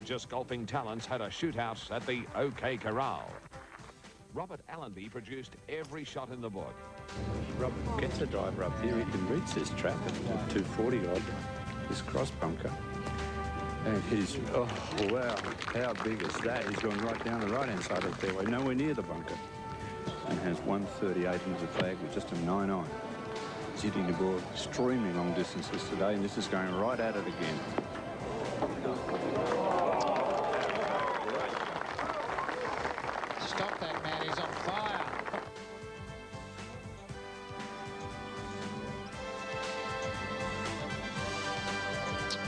Just golfing talents had a shootout at the OK Corral. Robert Allenby produced every shot in the book. Robert gets a driver up here. He can reach this track at 240 odd, this cross bunker. And he's, oh wow, how big is that? He's gone right down the right-hand side of the fairway, nowhere near the bunker. And has 138 into the flag with just a 9-iron. He's hitting the ball extremely long distances today, and this is going right at it again. Stop that man, he's on fire.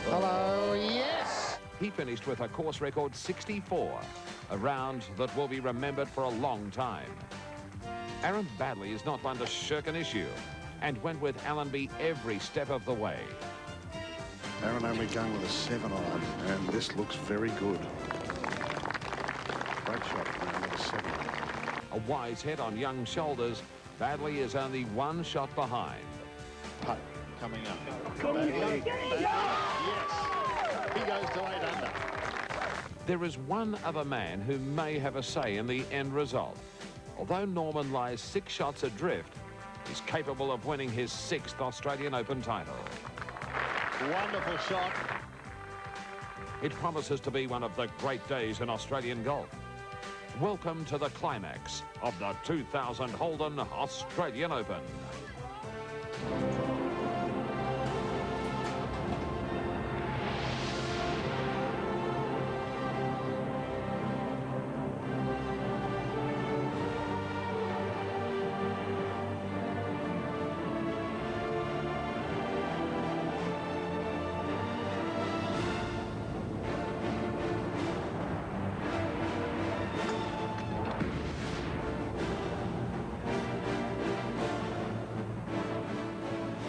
Hello, yes! He finished with a course record 64, a round that will be remembered for a long time. Aaron Baddeley is not one to shirk an issue and went with Allenby every step of the way. Aaron only going with a 7-iron, and this looks very good. Great shot from Aaron with a 7-iron. A wise head on young shoulders, Baddeley is only one shot behind. Putt coming up. Baddeley. Yes! He goes to 8 under. There is one other man who may have a say in the end result. Although Norman lies 6 shots adrift, he's capable of winning his 6th Australian Open title. Wonderful shot. It promises to be one of the great days in Australian golf. Welcome to the climax of the 2000 Holden Australian Open.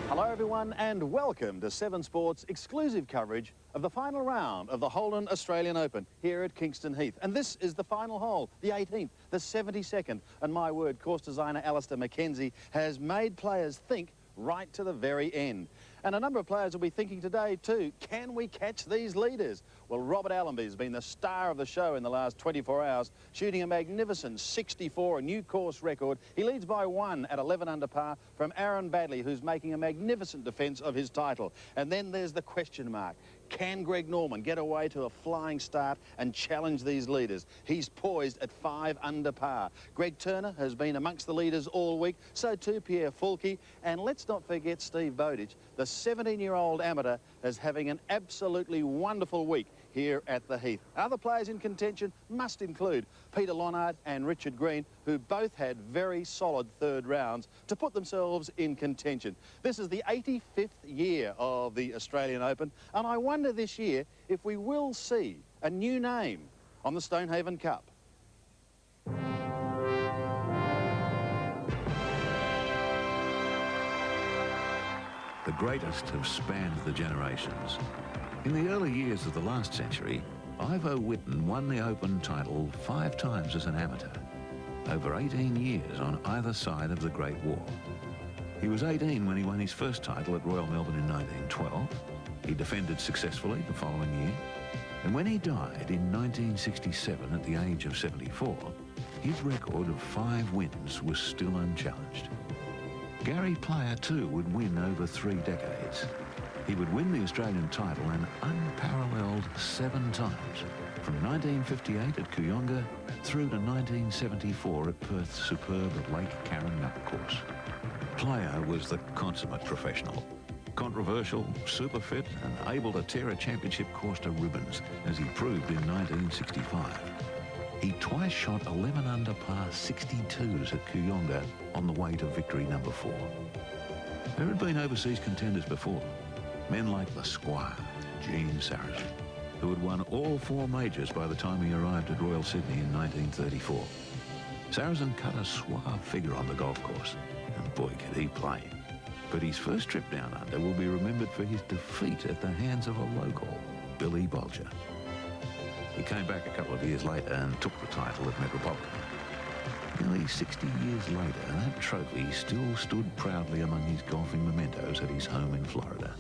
Hello everyone and welcome to 7 Sports' exclusive coverage of the final round of the Holden Australian Open here at Kingston Heath. And this is the final hole, the 18th, the 72nd. And my word, course designer Alistair Mackenzie has made players think right to the very end. And a number of players will be thinking today too, can we catch these leaders? Well, Robert Allenby has been the star of the show in the last 24 hours, shooting a magnificent 64, a new course record. He leads by 1 at 11 under par from Aaron Baddeley, who's making a magnificent defence of his title. And then there's the question mark. Can Greg Norman get away to a flying start and challenge these leaders? He's poised at 5 under par. Greg Turner has been amongst the leaders all week, so too Pierre Fulke. And let's not forget Steve Bowditch, the 17-year-old amateur, is having an absolutely wonderful week here at the Heath. Other players in contention must include Peter Lonard and Richard Green, who both had very solid third rounds to put themselves in contention. This is the 85th year of the Australian Open, and I wonder this year if we will see a new name on the Stonehaven Cup. The greatest have spanned the generations. In the early years of the last century, Ivo Witten won the Open title 5 times as an amateur, over 18 years on either side of the Great War. He was 18 when he won his first title at Royal Melbourne in 1912. He defended successfully the following year, and when he died in 1967 at the age of 74, his record of 5 wins was still unchallenged. Gary Player too would win over 3 decades. He would win the Australian title an unparalleled 7 times, from 1958 at Kooyonga through to 1974 at Perth's superb Lake Carrinup course. Player was the consummate professional. Controversial, super fit and able to tear a championship course to ribbons, as he proved in 1965. He twice shot 11 under par 62s at Kooyonga on the way to victory number 4. There had been overseas contenders before, men like the Squire, Gene Sarazen, who had won all 4 majors by the time he arrived at Royal Sydney in 1934. Sarazen cut a suave figure on the golf course, and boy could he play. But his first trip down under will be remembered for his defeat at the hands of a local, Billy Bolger. He came back a couple of years later and took the title at Metropolitan. Nearly 60 years later, that trophy still stood proudly among his golfing mementos at his home in Florida.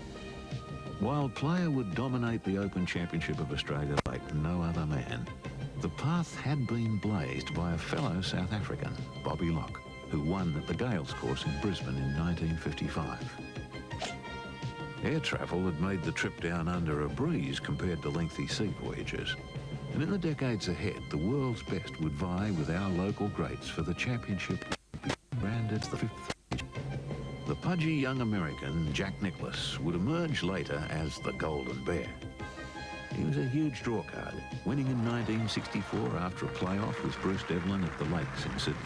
While Player would dominate the Open Championship of Australia like no other man, the path had been blazed by a fellow South African, Bobby Locke, who won at the Gales course in Brisbane in 1955. Air travel had made the trip down under a breeze compared to lengthy sea voyages. And in the decades ahead, the world's best would vie with our local greats for the championship branded the fifth. The pudgy young American, Jack Nicklaus, would emerge later as the Golden Bear. He was a huge draw card, winning in 1964 after a playoff with Bruce Devlin at the Lakes in Sydney.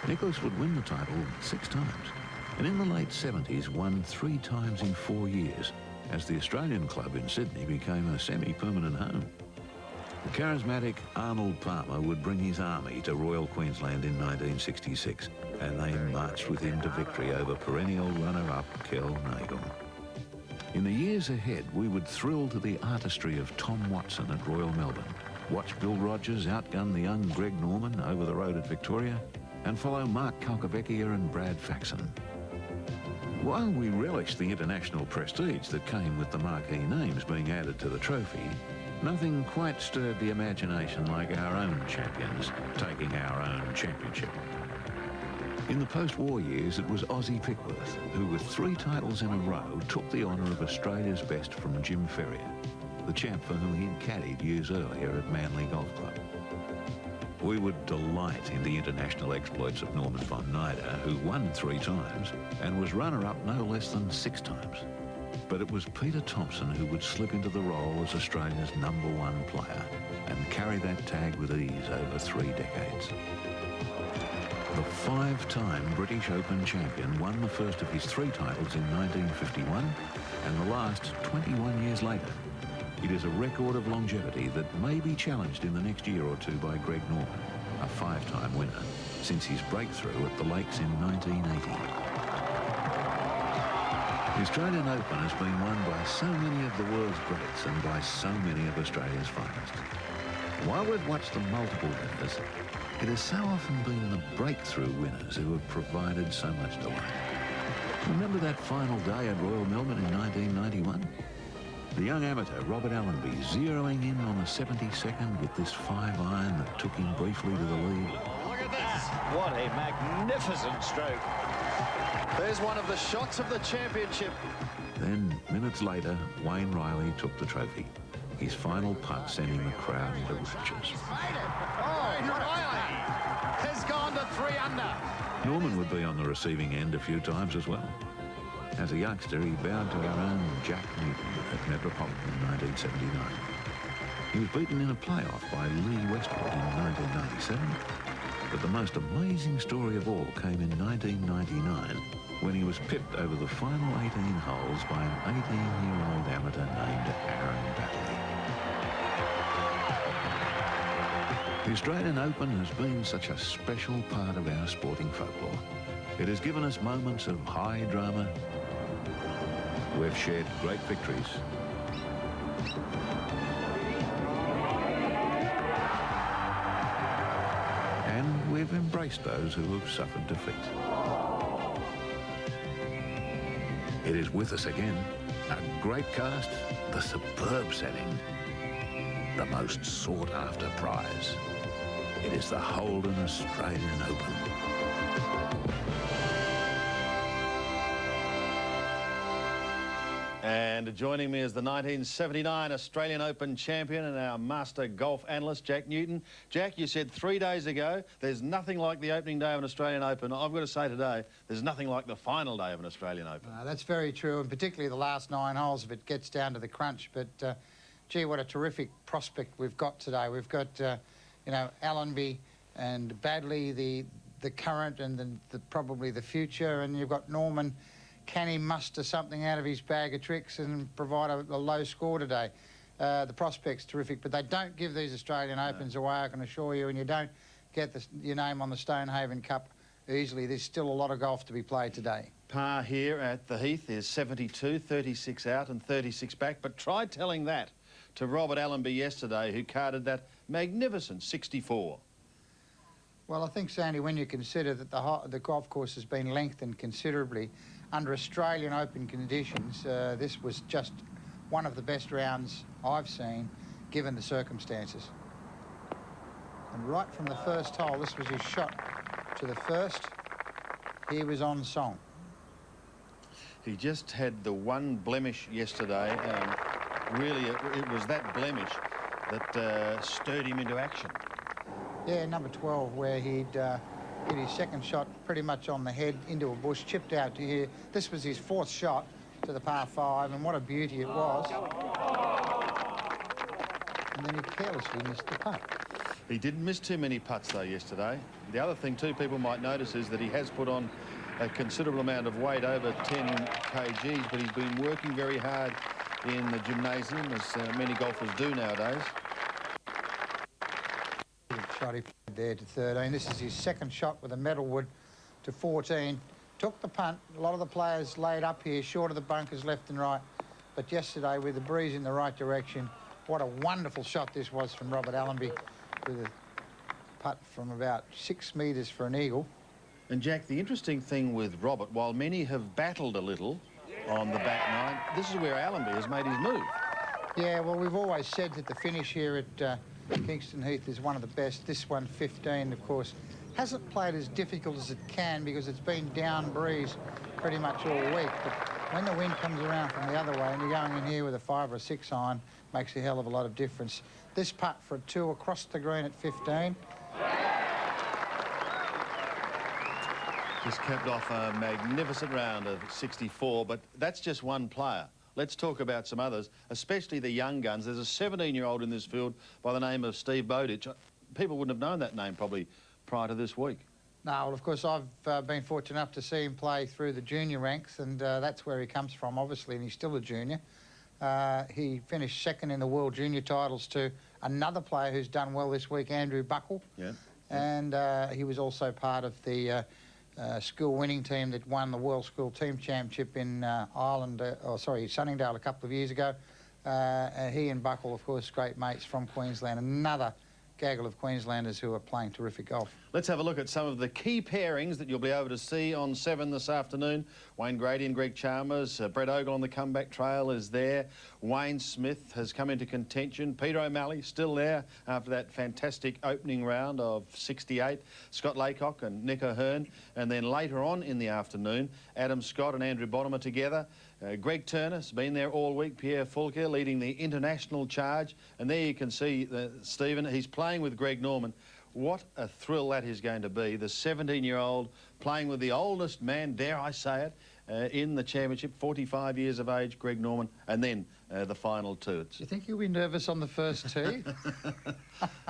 Nicklaus would win the title 6 times, and in the late 70s won 3 times in 4 years, as the Australian club in Sydney became a semi-permanent home. The charismatic Arnold Palmer would bring his army to Royal Queensland in 1966, and they marched with him to victory over perennial runner-up Kel Nagel. In the years ahead, we would thrill to the artistry of Tom Watson at Royal Melbourne, watch Bill Rogers outgun the young Greg Norman over the road at Victoria, and follow Mark Calcavecchia and Brad Faxon. While we relished the international prestige that came with the marquee names being added to the trophy, nothing quite stirred the imagination like our own champions taking our own championship. In the post-war years, it was Ozzie Pickworth who, with 3 titles in a row, took the honour of Australia's best from Jim Ferrier, the champ for whom he'd caddied years earlier at Manly Golf Club. We would delight in the international exploits of Norman von Nida, who won 3 times and was runner-up no less than 6 times. But it was Peter Thompson who would slip into the role as Australia's #1 player and carry that tag with ease over 3 decades. The 5-time British Open champion won the first of his 3 titles in 1951 and the last 21 years later. It is a record of longevity that may be challenged in the next year or two by Greg Norman, a 5-time winner, since his breakthrough at the Lakes in 1980. The Australian Open has been won by so many of the world's greats and by so many of Australia's finest. While we've watched the multiple winners, it has so often been the breakthrough winners who have provided so much delight. Remember that final day at Royal Melbourne in 1991? The young amateur, Robert Allenby, zeroing in on the 72nd with this 5-iron that took him briefly to the lead. Look at this. What a magnificent stroke. There's one of the shots of the championship. Then, minutes later, Wayne Riley took the trophy. His final putt sending the crowd into raptures. Oh, Riley has gone to 3 under. Norman would be on the receiving end a few times as well. As a youngster, he bowed to our own Jack Newton at Metropolitan in 1979. He was beaten in a playoff by Lee Westwood in 1997. But the most amazing story of all came in 1999 when he was pipped over the final 18 holes by an 18-year-old amateur named Aaron Baddeley. The Australian Open has been such a special part of our sporting folklore. It has given us moments of high drama. We've shared great victories. And we've embraced those who have suffered defeat. It is with us again. A great cast, the superb setting, the most sought-after prize. It is the Holden Australian Open. And joining me is the 1979 Australian Open champion and our master golf analyst, Jack Newton. Jack, you said 3 days ago, there's nothing like the opening day of an Australian Open. I've got to say today, there's nothing like the final day of an Australian Open. That's very true, and particularly the last 9 holes if it gets down to the crunch. But, gee, what a terrific prospect we've got today. We've got, you know, Allenby and Baddeley, the current and probably the future, and you've got Norman. Can he muster something out of his bag of tricks and provide a low score today? The prospect's terrific, but they don't give these Australian Opens away, I can assure you, and you don't get your name on the Stonehaven Cup easily. There's still a lot of golf to be played today. Par here at the Heath is 72, 36 out and 36 back, but try telling that to Robert Allenby yesterday, who carded that magnificent 64. Well, I think, Sandy, when you consider that the golf course has been lengthened considerably, under Australian Open conditions, this was just one of the best rounds I've seen, given the circumstances. And right from the first hole, this was his shot to the first. He was on song. He just had the one blemish yesterday, and really it was that blemish that stirred him into action. Yeah, number 12, where he'd hit his second shot pretty much on the head into a bush, chipped out to here. This was his fourth shot to the par 5, and what a beauty it was. And then he carelessly missed the putt. He didn't miss too many putts, though, yesterday. The other thing, too, people might notice is that he has put on a considerable amount of weight, over 10 kgs, but he's been working very hard in the gymnasium, as many golfers do nowadays. Shot he played there to 13. This is his second shot with a metalwood to 14. Took the punt. A lot of the players laid up here, short of the bunkers left and right. But yesterday, with the breeze in the right direction, what a wonderful shot this was from Robert Allenby, with a putt from about 6 metres for an eagle. And, Jack, the interesting thing with Robert, while many have battled a little on the back nine, this is where Allenby has made his move. Yeah, well, we've always said that the finish here at Kingston Heath is one of the best. This one, 15, of course, hasn't played as difficult as it can because it's been down breeze pretty much all week. But when the wind comes around from the other way and you're going in here with a 5 or a 6 iron, makes a hell of a lot of difference. This putt for a 2 across the green at 15. Just capped off a magnificent round of 64, but that's just one player. Let's talk about some others, especially the young guns. There's a 17-year-old in this field by the name of Steve Bowditch. People wouldn't have known that name probably prior to this week. No, well, of course, I've been fortunate enough to see him play through the junior ranks, and that's where he comes from, obviously, and he's still a junior. He finished second in the World Junior titles to another player who's done well this week, Andrew Buckle. Yeah. And he was also part of the school winning team that won the World School Team Championship in Sunningdale a couple of years ago. He and Buckle, of course, great mates from Queensland. Another gaggle of Queenslanders who are playing terrific golf. Let's have a look at some of the key pairings that you'll be able to see on 7 this afternoon. Wayne Grady and Greg Chalmers. Brett Ogle on the comeback trail is there. Wayne Smith has come into contention. Peter O'Malley still there after that fantastic opening round of 68. Scott Laycock and Nick O'Hearn. And then later on in the afternoon, Adam Scott and Andrew Bottomer together. Greg Turner's been there all week. Pierre Fulker leading the international charge. And there you can see Stephen, he's playing with Greg Norman. What a thrill that is going to be. The 17-year-old playing with the oldest man, dare I say it, in the championship, 45 years of age, Greg Norman, and then the final 2. Do you think you'll be nervous on the first tee?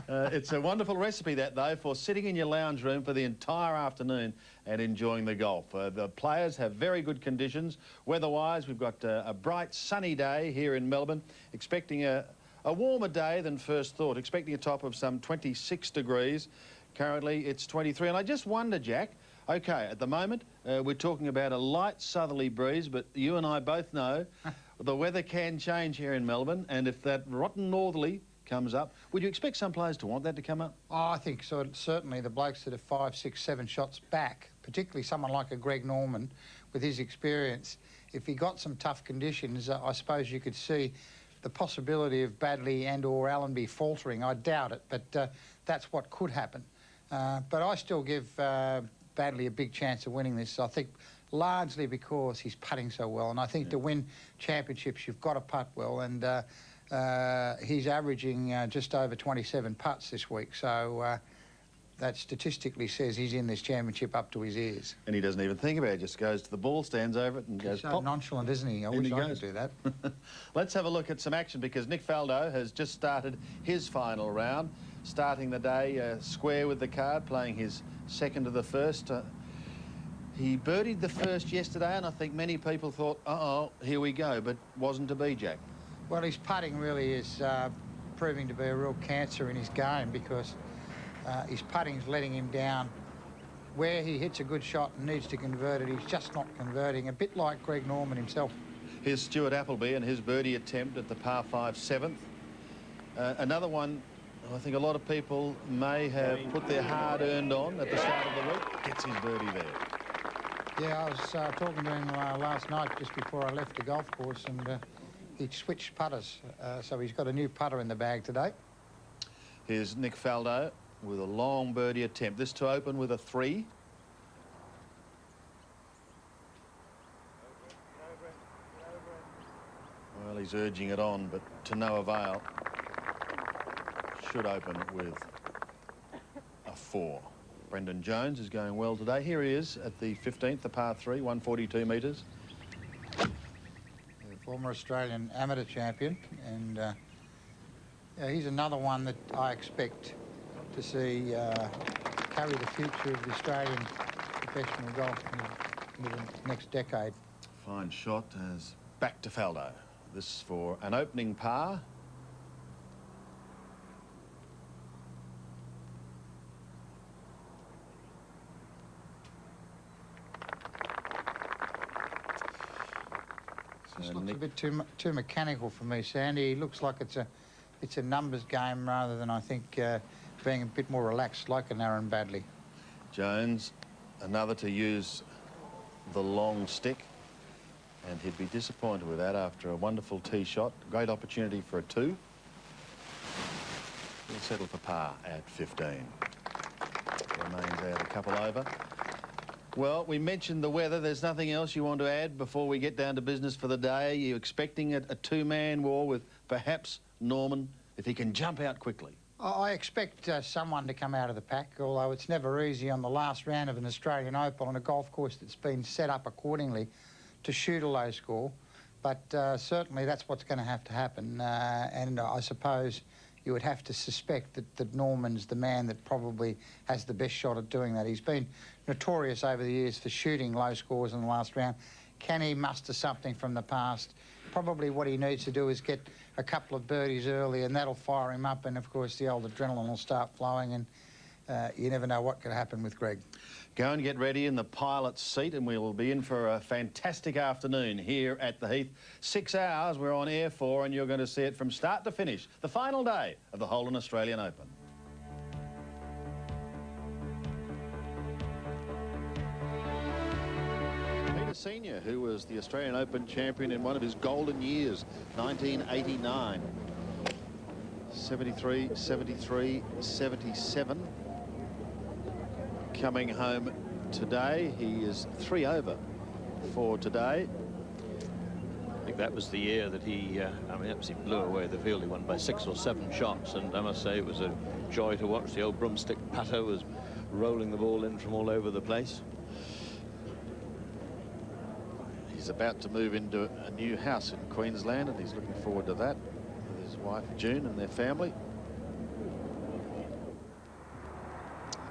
It's a wonderful recipe, that, though, for sitting in your lounge room for the entire afternoon and enjoying the golf. The players have very good conditions. Weather-wise, we've got a bright, sunny day here in Melbourne, expecting a warmer day than first thought, expecting a top of some 26 degrees. Currently, it's 23. And I just wonder, Jack, OK, at the moment, we're talking about a light southerly breeze, but you and I both know the weather can change here in Melbourne, and if that rotten northerly comes up, would you expect some players to want that to come up? Oh, I think so. Certainly the blokes that are 5, 6, 7 shots back, particularly someone like a Greg Norman with his experience, if he got some tough conditions, I suppose you could see the possibility of Badley and or Allenby faltering. I doubt it, but that's what could happen. But I still give Badley a big chance of winning this, I think, largely because he's putting so well. And I think to win championships, you've got to putt well. And he's averaging just over 27 putts this week. So that statistically says he's in this championship up to his ears. And he doesn't even think about it, just goes to the ball, stands over it and goes so pop. Nonchalant, isn't he? I wish I could do that. Let's have a look at some action, because Nick Faldo has just started his final round, starting the day square with the card, playing his second to the first. He birdied the first yesterday, and I think many people thought, uh-oh, here we go, but wasn't to be, Jack. Well, his putting really is proving to be a real cancer in his game, because his putting's letting him down. Where he hits a good shot and needs to convert it, he's just not converting, a bit like Greg Norman himself. Here's Stuart Appleby and his birdie attempt at the par 5 7th. Another one I think a lot of people may have put their hard-earned on at the start of the week. Gets his birdie there. Yeah, I was talking to him last night just before I left the golf course, and he switched putters, so he's got a new putter in the bag today. Here's Nick Faldo with a long birdie attempt. This to open with a 3. Well, he's urging it on, but to no avail. Should open with a 4. Brendan Jones is going well today. Here he is at the 15th, the par 3, 142 metres. The former Australian amateur champion, and yeah, he's another one that I expect to see carry the future of the Australian professional golf into the next decade. Fine shot as back to Faldo. This for an opening par. This looks a bit too mechanical for me, Sandy. He looks like it's a numbers game rather than, I think, being a bit more relaxed like an Aaron Baddeley. Jones, another to use the long stick, and he'd be disappointed with that after a wonderful tee shot. Great opportunity for a 2. He'll settle for par at 15. Remains out a couple over. Well, we mentioned the weather. There's nothing else you want to add before we get down to business for the day? Are you expecting a two-man war with perhaps Norman, if he can jump out quickly? I expect someone to come out of the pack, although it's never easy on the last round of an Australian Open on a golf course that's been set up accordingly to shoot a low score. But certainly that's what's going to have to happen. And I suppose you would have to suspect that Norman's the man that probably has the best shot at doing that. He's been notorious over the years for shooting low scores in the last round. Can he muster something from the past? Probably what he needs to do is get a couple of birdies early, and that'll fire him up, and of course the old adrenaline will start flowing, and you never know what could happen with Greg. Go and get ready in the pilot's seat, and we will be in for a fantastic afternoon here at the Heath. 6 hours we're on air for, and you're going to see it from start to finish. The final day of the Holden Australian Open. Peter Senior, who was the Australian Open champion in one of his golden years, 1989. 73, 73, 77. Coming home today. He is 3 over for today. I think that was the year that he, I mean, absolutely blew away the field. He won by 6 or 7 shots, and I must say it was a joy to watch. The old broomstick putter was rolling the ball in from all over the place. He's about to move into a new house in Queensland, and he's looking forward to that with his wife June and their family.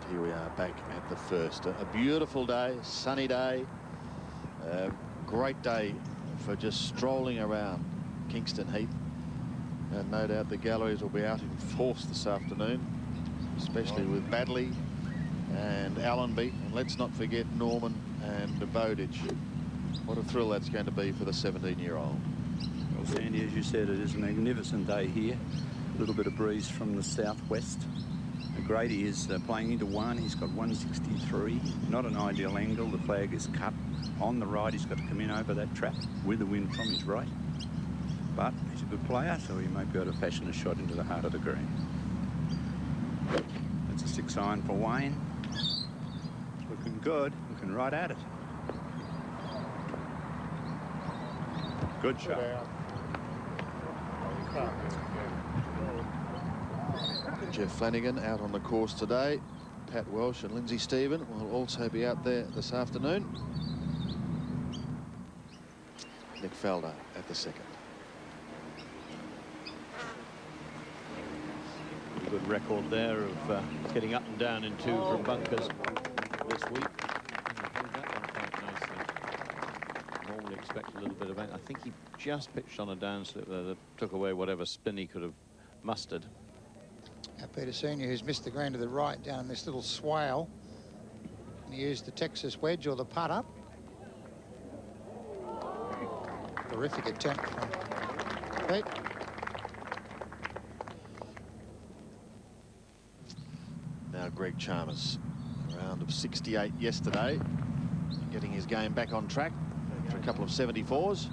Here we are back at the first. A beautiful day, sunny day, great day for just strolling around Kingston Heath. And no doubt the galleries will be out in force this afternoon, especially with Baddeley and Allenby. And let's not forget Norman and Bowditch. What a thrill that's going to be for the 17-year-old. Well, Sandy, as you said, it is a magnificent day here. A little bit of breeze from the southwest. Grady is playing into 1. He's got 163. Not an ideal angle. The flag is cut on the right. He's got to come in over that trap with the wind from his right. But he's a good player, so he might be able to fashion a shot into the heart of the green. That's a 6 iron for Wayne. Looking good. Looking right at it. Good shot. Jeff Flanagan out on the course today. Pat Welsh and Lindsay Stephen will also be out there this afternoon. Nick Faldo at the second. A good record there of getting up and down in 2 from bunkers this week. Normally expect a little bit of... I think he just pitched on a downslip there that took away whatever spin he could have mustered. Peter Senior, who's missed the green to the right down this little swale, and he used the Texas wedge or the putter. Terrific attempt from Pete. Now Greg Chalmers, a round of 68 yesterday. getting his game back on track for a couple of 74s.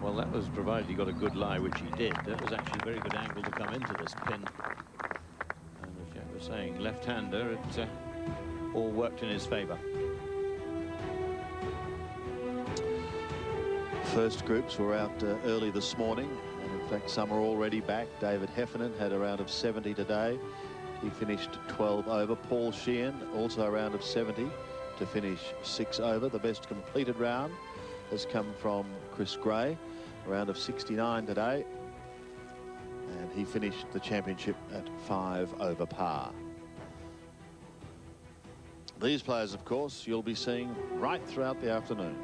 Well, that was provided he got a good lie, which he did. That was actually a very good angle to come into this pin. And as Jack was saying, left-hander, it all worked in his favour. First groups were out early this morning, and in fact some are already back. David Heffernan had a round of 70 today. He finished 12 over. Paul Sheehan also a round of 70 to finish 6 over. The best completed round has come from Chris Gray, a round of 69 today, and he finished the championship at 5 over par. These players, of course, you'll be seeing right throughout the afternoon.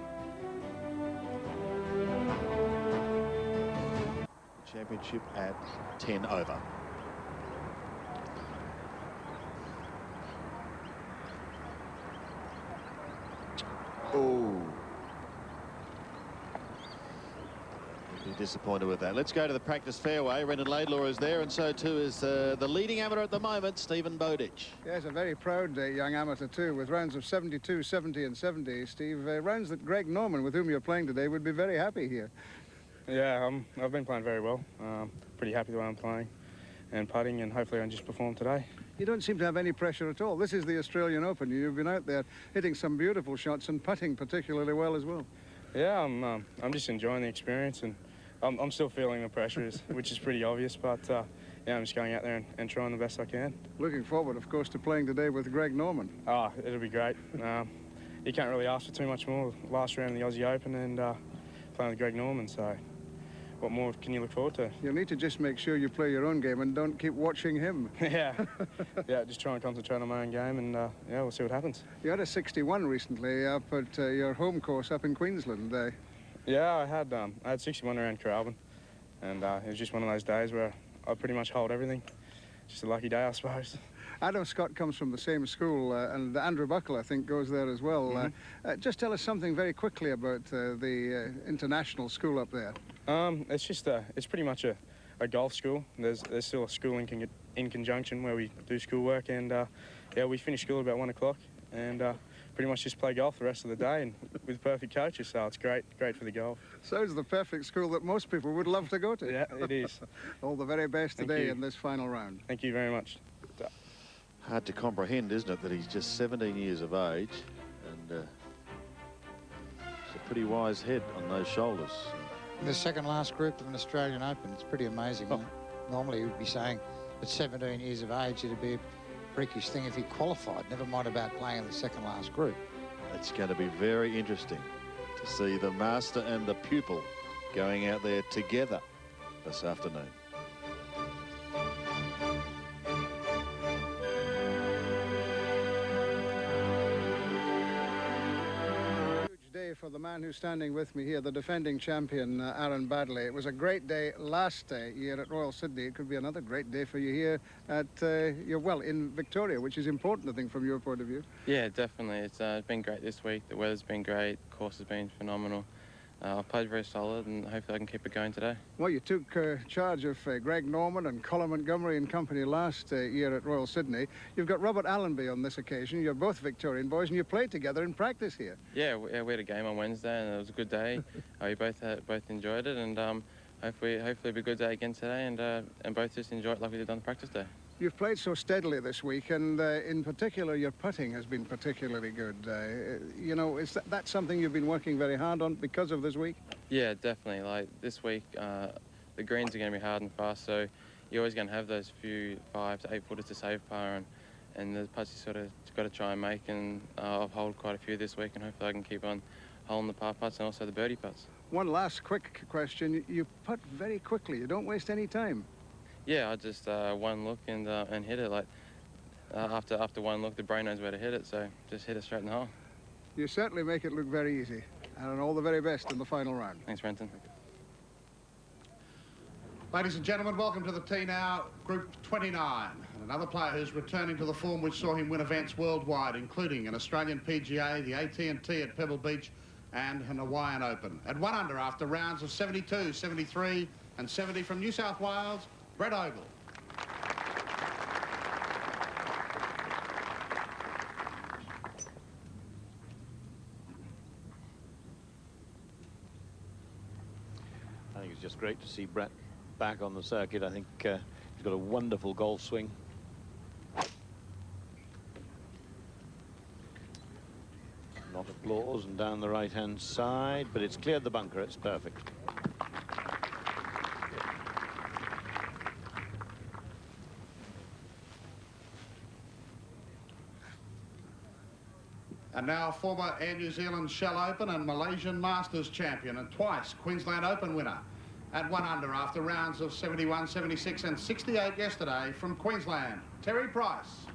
The championship at 10 over. Oh. Be disappointed with that. Let's go to the practice fairway. Brendan Laidlaw is there, and so too is the leading amateur at the moment, Stephen Bowditch. Yes, a very proud young amateur too, with rounds of 72, 70 and 70, Steve. Rounds that Greg Norman, with whom you're playing today, would be very happy here. Yeah, I've been playing very well. Pretty happy the way I'm playing and putting, and hopefully I can just perform today. You don't seem to have any pressure at all. This is the Australian Open. You've been out there hitting some beautiful shots and putting particularly well as well. Yeah, I'm just enjoying the experience, and I'm still feeling the pressure, which is pretty obvious, but yeah, I'm just going out there and trying the best I can. Looking forward, of course, to playing today with Greg Norman. Oh, it'll be great. You can't really ask for too much more. Last round of the Aussie Open and playing with Greg Norman, so what more can you look forward to? You'll need to just make sure you play your own game and don't keep watching him. Yeah, yeah, just try and concentrate on my own game, and yeah, we'll see what happens. You had a 61 recently up at your home course up in Queensland. Yeah, I had 61 around Caralban, and it was just one of those days where I pretty much hold everything. Just a lucky day, I suppose. Adam Scott comes from the same school, and Andrew Buckle, I think, goes there as well. Mm-hmm. Just tell us something very quickly about the international school up there. It's just it's pretty much a golf school. There's still a school in conjunction where we do schoolwork, and yeah, we finish school at about 1 o'clock, and pretty much just play golf the rest of the day, and with perfect coaches, so it's great for the golf. Sounds the perfect school that most people would love to go to. Yeah, it is. All the very best today in this final round. Thank you very much. Hard to comprehend, isn't it, that he's just 17 years of age, and it's a pretty wise head on those shoulders. The second last group of an Australian Open, it's pretty amazing. Oh. Normally you would be saying at 17 years of age it'd be a freakish thing if he qualified, never mind about playing in the second last group. It's going to be very interesting to see the master and the pupil going out there together this afternoon. For the man who's standing with me here, the defending champion, Aaron Baddeley. It was a great day last year at Royal Sydney. It could be another great day for you here at, in Victoria, which is important, I think, from your point of view. Yeah, definitely. It's been great this week. The weather's been great. The course has been phenomenal. I've played very solid, and hopefully I can keep it going today. Well, you took charge of Greg Norman and Colin Montgomery and company last year at Royal Sydney. You've got Robert Allenby on this occasion. You're both Victorian boys, and you played together in practice here. Yeah, we had a game on Wednesday, and it was a good day. We both enjoyed it, and hopefully it'll be a good day again today, and both just enjoy it like we did on the practice day. You've played so steadily this week, and in particular, your putting has been particularly good. You know, is that something you've been working very hard on because of this week? Yeah, definitely. Like this week, the greens are going to be hard and fast, so you're always going to have those few 5 to 8 footers to save par, and the putts you sort of got to try and make. And I've holed quite a few this week, and hopefully I can keep on holding the par putts and also the birdie putts. One last quick question: you putt very quickly. You don't waste any time. Yeah, I just one look and hit it. Like after one look, the brain knows where to hit it, so just hit it straight in the hole. You certainly make it look very easy, and all the very best in the final round. Thanks, Brenton. Ladies and gentlemen, welcome to the tee now, Group 29. And another player who's returning to the form which saw him win events worldwide, including an Australian PGA, the AT&T at Pebble Beach, and an Hawaiian Open. At 1 under after rounds of 72, 73, and 70 from New South Wales, Brett Ogle. I think it's just great to see Brett back on the circuit. I think he's got a wonderful golf swing. Not applause, and down the right-hand side, but it's cleared the bunker. It's perfect. And now former Air New Zealand Shell Open and Malaysian Masters champion and twice Queensland Open winner at 1 under after rounds of 71, 76 and 68 yesterday from Queensland, Terry Price.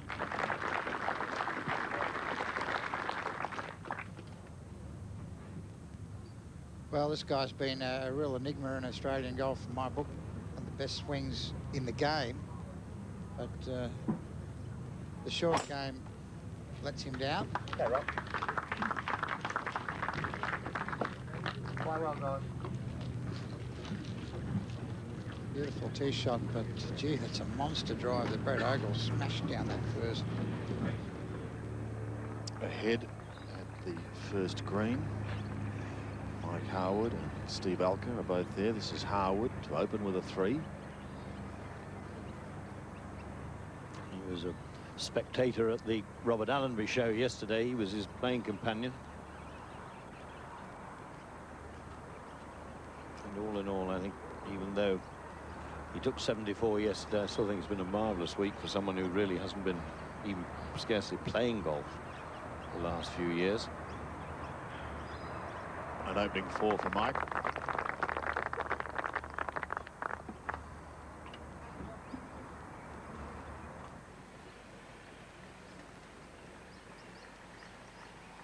Well, this guy's been a real enigma in Australian golf in my book. One of the best swings in the game. But the short game lets him down. Yeah, right. Quite well, guys. Beautiful tee shot, but gee, that's a monster drive that Brett Ogle smashed down that first. Ahead at the first green. Mike Harwood and Steve Alker are both there. This is Harwood to open with a 3. He was a spectator at the Robert Allenby show yesterday. He was his playing companion. And all in all, I think, even though he took 74 yesterday, I still think it's been a marvellous week for someone who really hasn't been even scarcely playing golf the last few years. An opening 4 for Mike.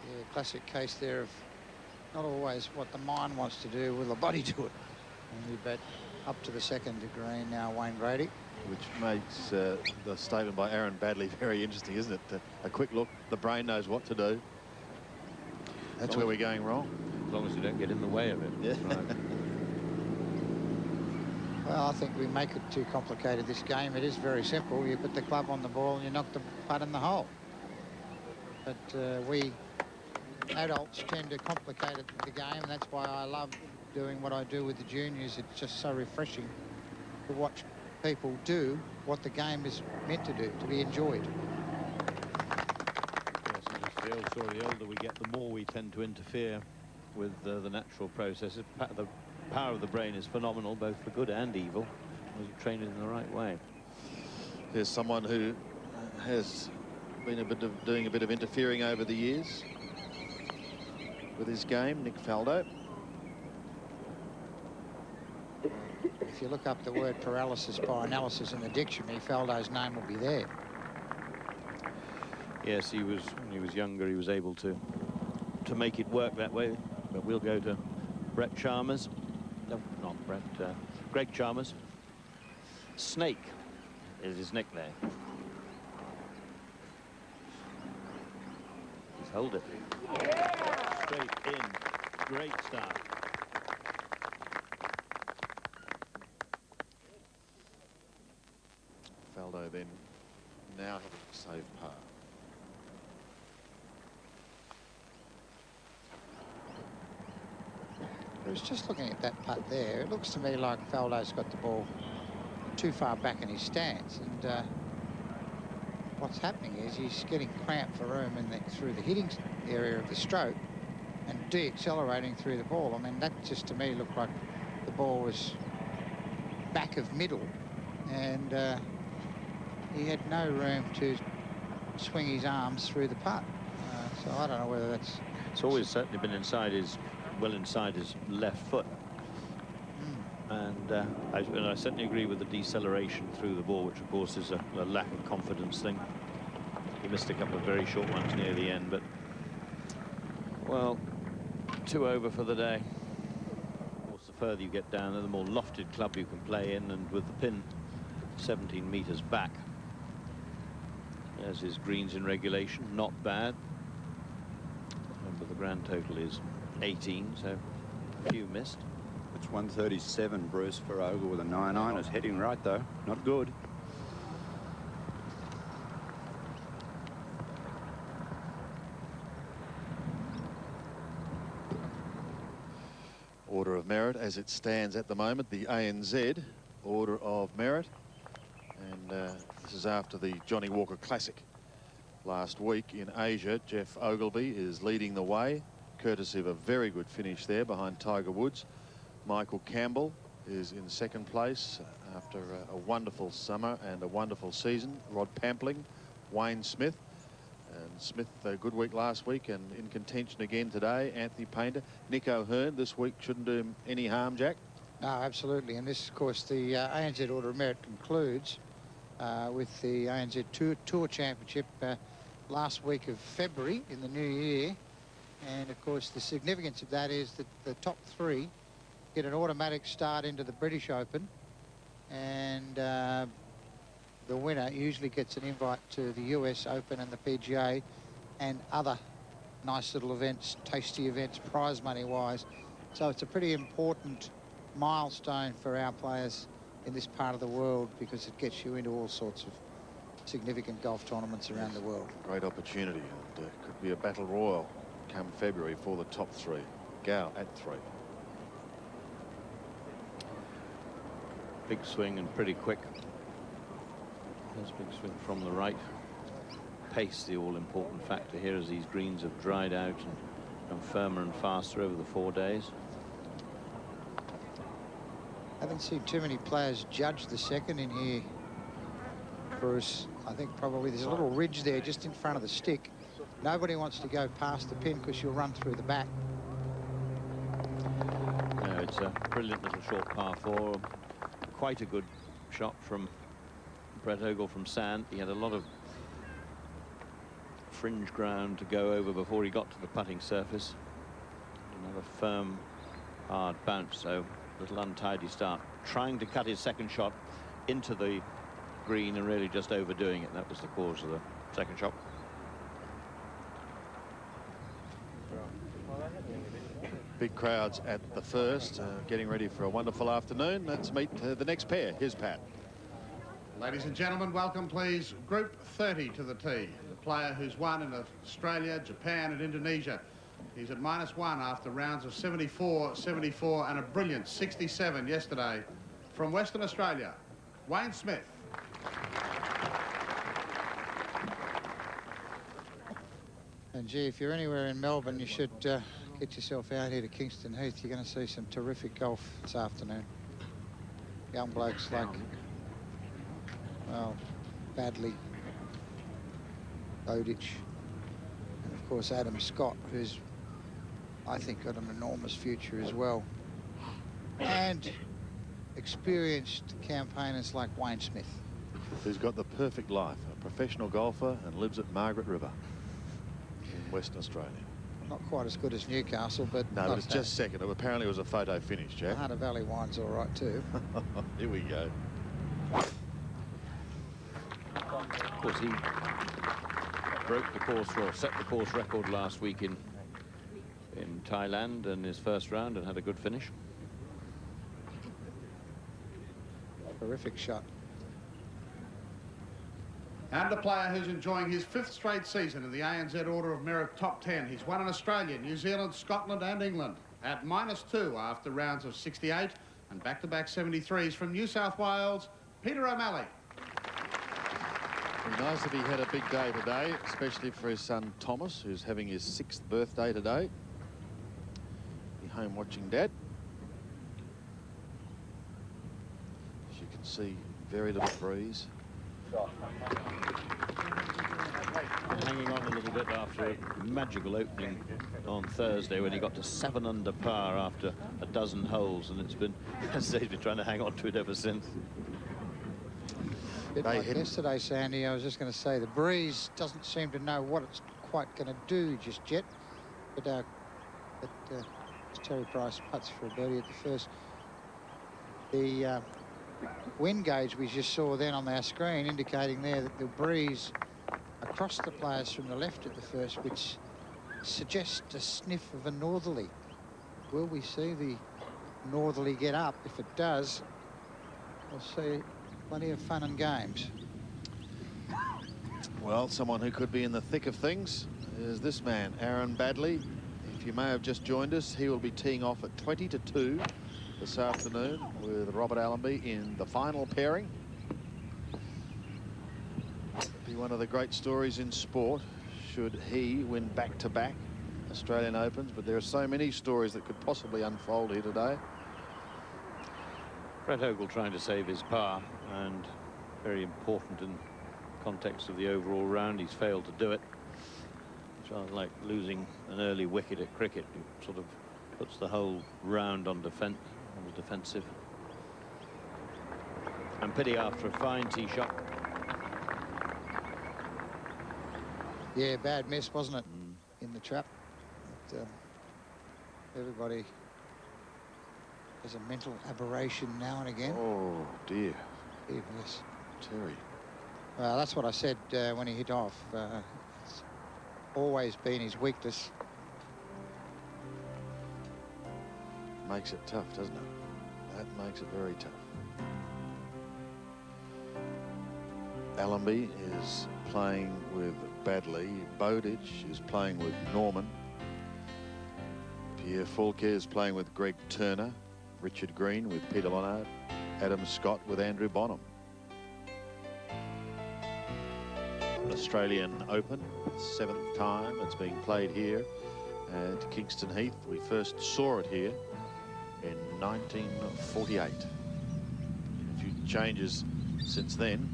Yeah, classic case there of not always what the mind wants to do, will the body do it? And we bet up to the second green now, Wayne Grady. Which makes the statement by Aaron Baddeley very interesting, isn't it? A quick look, the brain knows what to do. That's where we're going wrong. As long as you don't get in the way of it. Yeah. Right. Well, I think we make it too complicated, this game. It is very simple. You put the club on the ball and you knock the putt in the hole. But we adults tend to complicate the game, and that's why I love doing what I do with the juniors. It's just so refreshing to watch people do what the game is meant to do, to be enjoyed. Yes, the older we get, the more we tend to interfere with the natural processes. The power of the brain is phenomenal, both for good and evil, as you train it in the right way. There's someone who has been doing a bit of interfering over the years with his game, Nick Faldo. If you look up the word paralysis by analysis in the dictionary, Faldo's name will be there. Yes, when he was younger, he was able to make it work that way. But we'll go to Brett Chalmers. No, not Brett. Greg Chalmers. Snake is his nickname. He's held it. Straight in. Great start. Faldo then now having to save par. I was just looking at that putt there. It looks to me like Faldo's got the ball too far back in his stance, and what's happening is he's getting cramped for room through the hitting area of the stroke and de-accelerating through the ball. I mean, that just to me looked like the ball was back of middle, and he had no room to swing his arms through the putt. So I don't know whether that's... It's always certainly been well inside his left foot. And I certainly agree with the deceleration through the ball, which of course is a lack of confidence thing. He missed a couple of very short ones near the end, but well, 2 over for the day. Of course, the further you get down, the more lofted club you can play in, and with the pin 17 meters back. There's his greens in regulation, not bad. Remember, the grand total is 18, so a few missed. It's 137, Bruce, for Ogle with a 9-iron. It's heading right, though. Not good. Order of Merit as it stands at the moment, the ANZ Order of Merit. And this is after the Johnny Walker Classic last week in Asia. Jeff Ogilvy is leading the way, courtesy of a very good finish there behind Tiger Woods. Michael Campbell is in second place after a wonderful summer and a wonderful season. Rod Pampling, Wayne Smith. And Smith, a good week last week and in contention again today. Anthony Painter, Nick O'Hearn this week shouldn't do him any harm, Jack. No, absolutely. And this, of course, the ANZ Order of Merit concludes with the ANZ Tour Championship last week of February in the new year. And, of course, the significance of that is that the top three get an automatic start into the British Open. And the winner usually gets an invite to the US Open and the PGA and other nice little events, tasty events, prize money-wise. So it's a pretty important milestone for our players in this part of the world because it gets you into all sorts of significant golf tournaments around the world. Great opportunity, and could be a battle royal come February for the top three. Gow at 3. Big swing and pretty quick. There's a big swing from the right. Pace, the all-important factor here as these greens have dried out and become firmer and faster over the 4 days. Haven't seen too many players judge the second in here, Bruce. I think probably there's a little ridge there just in front of the stick. Nobody wants to go past the pin because you'll run through the back. No, it's a brilliant little short par 4. Quite a good shot from Brett Ogle from sand. He had a lot of fringe ground to go over before he got to the putting surface. Another firm, hard bounce, so a little untidy start. Trying to cut his second shot into the green and really just overdoing it. That was the cause of the second shot. Big crowds at the first, getting ready for a wonderful afternoon. Let's meet the next pair. Here's Pat. Ladies and gentlemen, welcome please Group 30 to the tee. The player who's won in Australia, Japan and Indonesia. He's at -1 after rounds of 74, 74 and a brilliant 67 yesterday. From Western Australia, Wayne Smith. And gee, if you're anywhere in Melbourne, you should get yourself out here to Kingston Heath. You're going to see some terrific golf this afternoon. Young blokes like, well, Badley, Bowditch, and of course Adam Scott, who's, I think, got an enormous future as well. And experienced campaigners like Wayne Smith. Who's got the perfect life, a professional golfer and lives at Margaret River in Western Australia. Not quite as good as Newcastle, but no, but it's just second. Apparently it was a photo finish, Jack. Hunter Valley wine's all right too. Here we go. Of course, he broke the course, or set the course record last week in Thailand in his first round and had a good finish. Terrific shot. And a player who's enjoying his 5th straight season in the ANZ Order of Merit top 10. He's won in Australia, New Zealand, Scotland and England at -2 after rounds of 68 and back-to-back 73s from New South Wales, Peter O'Malley. Nice that he had a big day today, especially for his son Thomas, who's having his 6th birthday today. Be home watching Dad. As you can see, very little breeze. Hanging on a little bit after a magical opening on Thursday when he got to 7 under par after a dozen holes, and it's been, as they've been trying to hang on to it ever since. Bit like yesterday, Sandy, I was just going to say the breeze doesn't seem to know what it's quite going to do just yet. But Terry Price putts for a birdie at the first. The wind gauge we just saw then on our screen indicating there that the breeze across the players from the left at the first, which suggests a sniff of a northerly. Will we see the northerly get up? If it does, we'll see plenty of fun and games. Well, someone who could be in the thick of things is this man, Aaron Badley. He if you may have just joined us, he will be teeing off at 20 to 2 this afternoon with Robert Allenby in the final pairing. Be one of the great stories in sport should he win back-to-back Australian Opens, but there are so many stories that could possibly unfold here today. Brett Ogle trying to save his par, and very important in context of the overall round. He's failed to do it. It's rather like losing an early wicket at cricket. It sort of puts the whole round on the defensive. And pity after a fine tee shot. Yeah, bad miss, wasn't it, in the trap? But, everybody has a mental aberration now and again. Oh, dear. Yes. Terry. Well, that's what I said when he hit off. It's always been his weakness. Makes it tough, doesn't it? That makes it very tough. Allenby is playing with Badley. Bowditch is playing with Norman. Pierre Falquet is playing with Greg Turner. Richard Green with Peter Lonard. Adam Scott with Andrew Bonham. Australian Open, 7th time it's being played here at Kingston Heath. We first saw it here in 1948. A few changes since then.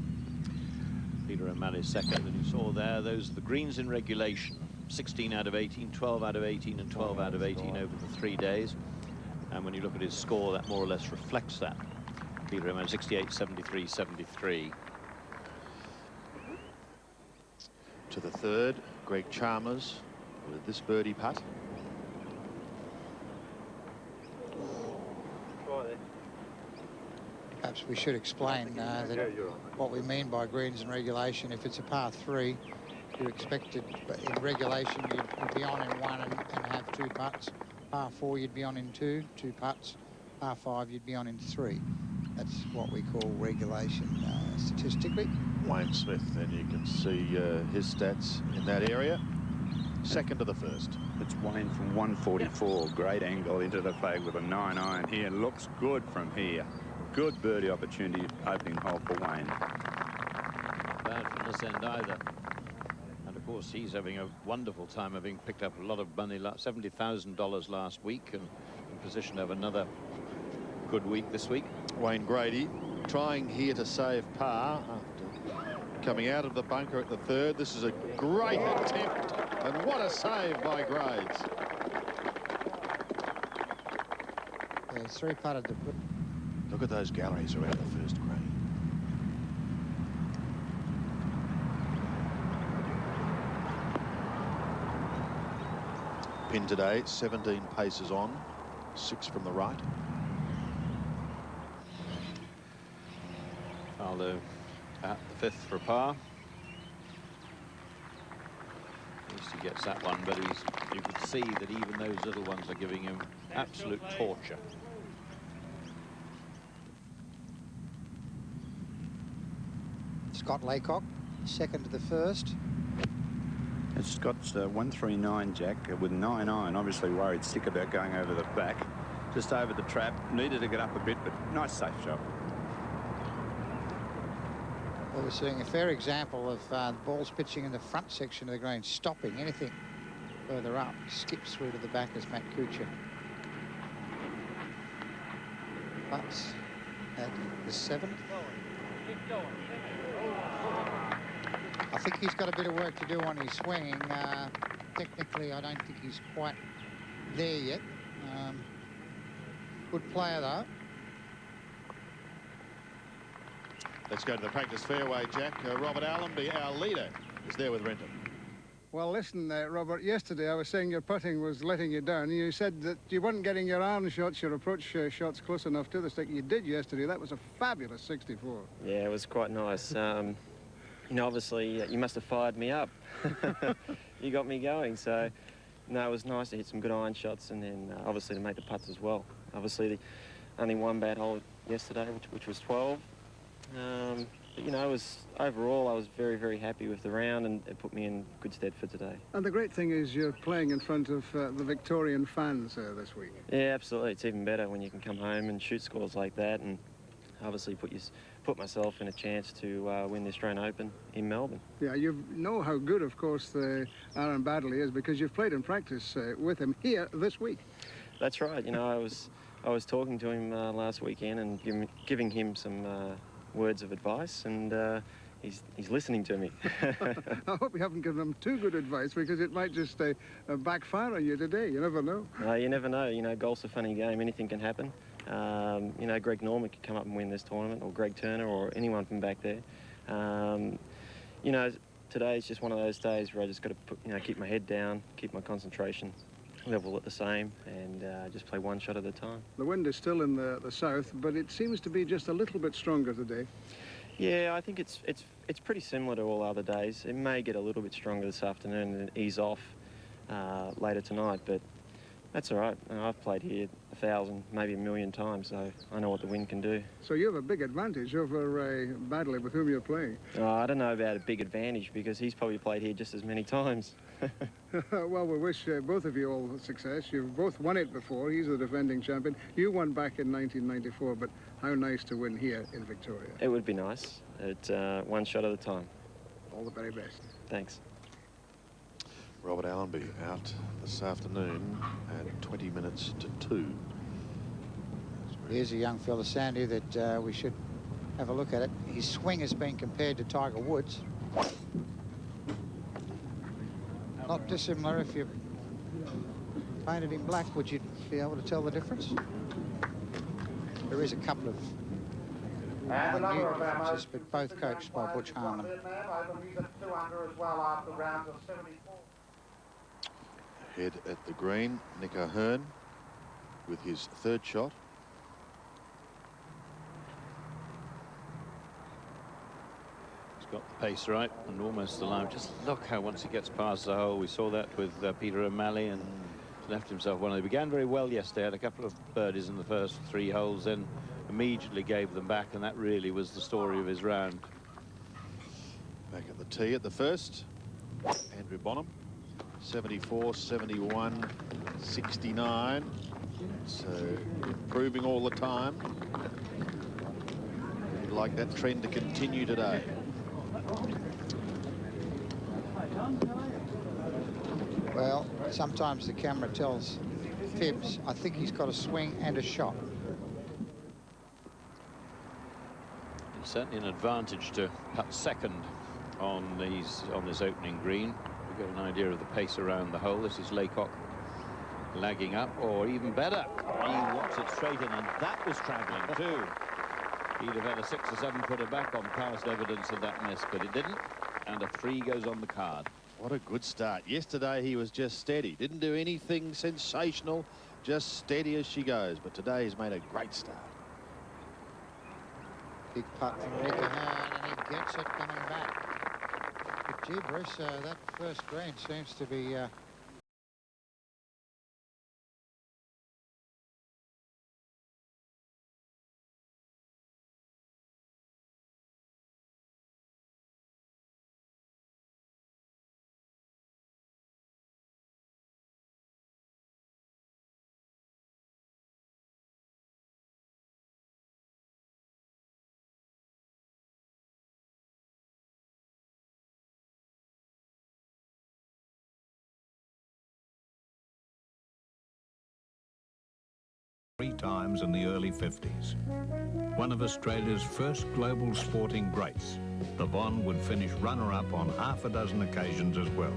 Peter O'Malley second, and you saw there, those are the greens in regulation. 16 out of 18, 12 out of 18, and 12 out of 18 over the 3 days. And when you look at his score, that more or less reflects that. Peter O'Malley 68, 73, 73. To the third, Greg Chalmers with this birdie putt. Perhaps we should explain that what we mean by greens in regulation. If it's a par 3, you're expected, but in regulation you'd be on in 1 and have 2 putts. Par 4 you'd be on in 2 putts. Par 5 you'd be on in 3. That's what we call regulation statistically. Wayne Smith, then you can see his stats in that area. Second to the first. It's Wayne from 144. Great angle into the flag with a 9-iron here. Looks good from here. Good birdie opportunity, opening hole for Wayne. Bad from this end either. And of course, he's having a wonderful time, having picked up a lot of money, $70,000 last week, and in position to have another good week this week. Wayne Grady trying here to save par after coming out of the bunker at the third. This is a great attempt, and what a save by Grades. Yeah, 3 putted the... Look at those galleries around the first green. Pin today, 17 paces on, 6 from the right. Faldo at the 5th for a par. At least he gets that one, but you can see that even those little ones are giving him absolute torture. Scott Laycock, second to the first. And Scott's 139, Jack, with 9-iron. Obviously worried sick about going over the back. Just over the trap. Needed to get up a bit, but nice safe shot. Well, we're seeing a fair example of the balls pitching in the front section of the green, stopping anything further up. Skips through to the back as Matt Kuchar. Putts at the 7th. I think he's got a bit of work to do on his swinging. Technically, I don't think he's quite there yet. Good player, though. Let's go to the practice fairway, Jack. Robert Allenby, our leader, is there with Renton. Well, listen, Robert, yesterday I was saying your putting was letting you down. You said that you weren't getting your iron shots, your approach shots close enough to the stick. You did yesterday. That was a fabulous 64. Yeah, it was quite nice. You know, obviously, you must have fired me up. You got me going, so... No, it was nice to hit some good iron shots and then obviously to make the putts as well. Obviously, only one bad hole yesterday, which was 12. But, you know, overall I was very, very happy with the round, and it put me in good stead for today. And the great thing is you're playing in front of the Victorian fans this week. Yeah, absolutely. It's even better when you can come home and shoot scores like that, and obviously put myself in a chance to win the Australian Open in Melbourne. Yeah, you know how good, of course, Aaron Baddeley is, because you've played in practice with him here this week. That's right. You know, I was talking to him last weekend and giving him some words of advice, and he's listening to me. I hope you haven't given him too good advice, because it might just backfire on you today. You never know. You never know. You know, golf's a funny game. Anything can happen. You know, Greg Norman could come up and win this tournament, or Greg Turner, or anyone from back there. You know, today's just one of those days where I just got to keep my head down, keep my concentration level at the same, and just play one shot at a time. The wind is still in the south, but it seems to be just a little bit stronger today. Yeah, I think it's pretty similar to all other days. It may get a little bit stronger this afternoon and ease off later tonight, but that's all right. I've played here 1,000, maybe 1,000,000 times, so I know what the wind can do. So you have a big advantage over Baddeley, with whom you're playing. I don't know about a big advantage, because he's probably played here just as many times. Well, we wish both of you all success. You've both won it before. He's the defending champion. You won back in 1994, but how nice to win here in Victoria. It would be nice. One shot at a time. All the very best. Thanks. Robert Allenby out this afternoon at 20 minutes to 2. Here's a young fella, Sandy, that we should have a look at it. His swing has been compared to Tiger Woods. Not dissimilar. If you painted in black, would you be able to tell the difference? There is a couple of minute differences, but both coached by Butch Harmon. Ahead at the green, Nick O'Hearn with his third shot. Got the pace right and almost alive. Just look how once he gets past the hole, we saw that with Peter O'Malley, and left himself one. He began very well yesterday, had a couple of birdies in the first 3 holes, then immediately gave them back, and that really was the story of his round. Back at the tee at the first, Andrew Bonham, 74, 71, 69. So improving all the time. We'd like that trend to continue today. Well, sometimes the camera tells fibs. I think he's got a swing and a shot. It's certainly an advantage to putt second on this opening green. We've got an idea of the pace around the hole. This is Laycock lagging up, or even better, he walks it straight in, and that was travelling too. He'd have had a 6 or 7 footer back on past evidence of that miss, but it didn't, and a 3 goes on the card. What a good start. Yesterday he was just steady, didn't do anything sensational, just steady as she goes, but today he's made a great start. Big putt from Rick O'Hearn, and he gets it coming back. But gee, Bruce, that first green seems to be three times in the early 50s. One of Australia's first global sporting greats, the Von would finish runner-up on half a dozen occasions as well.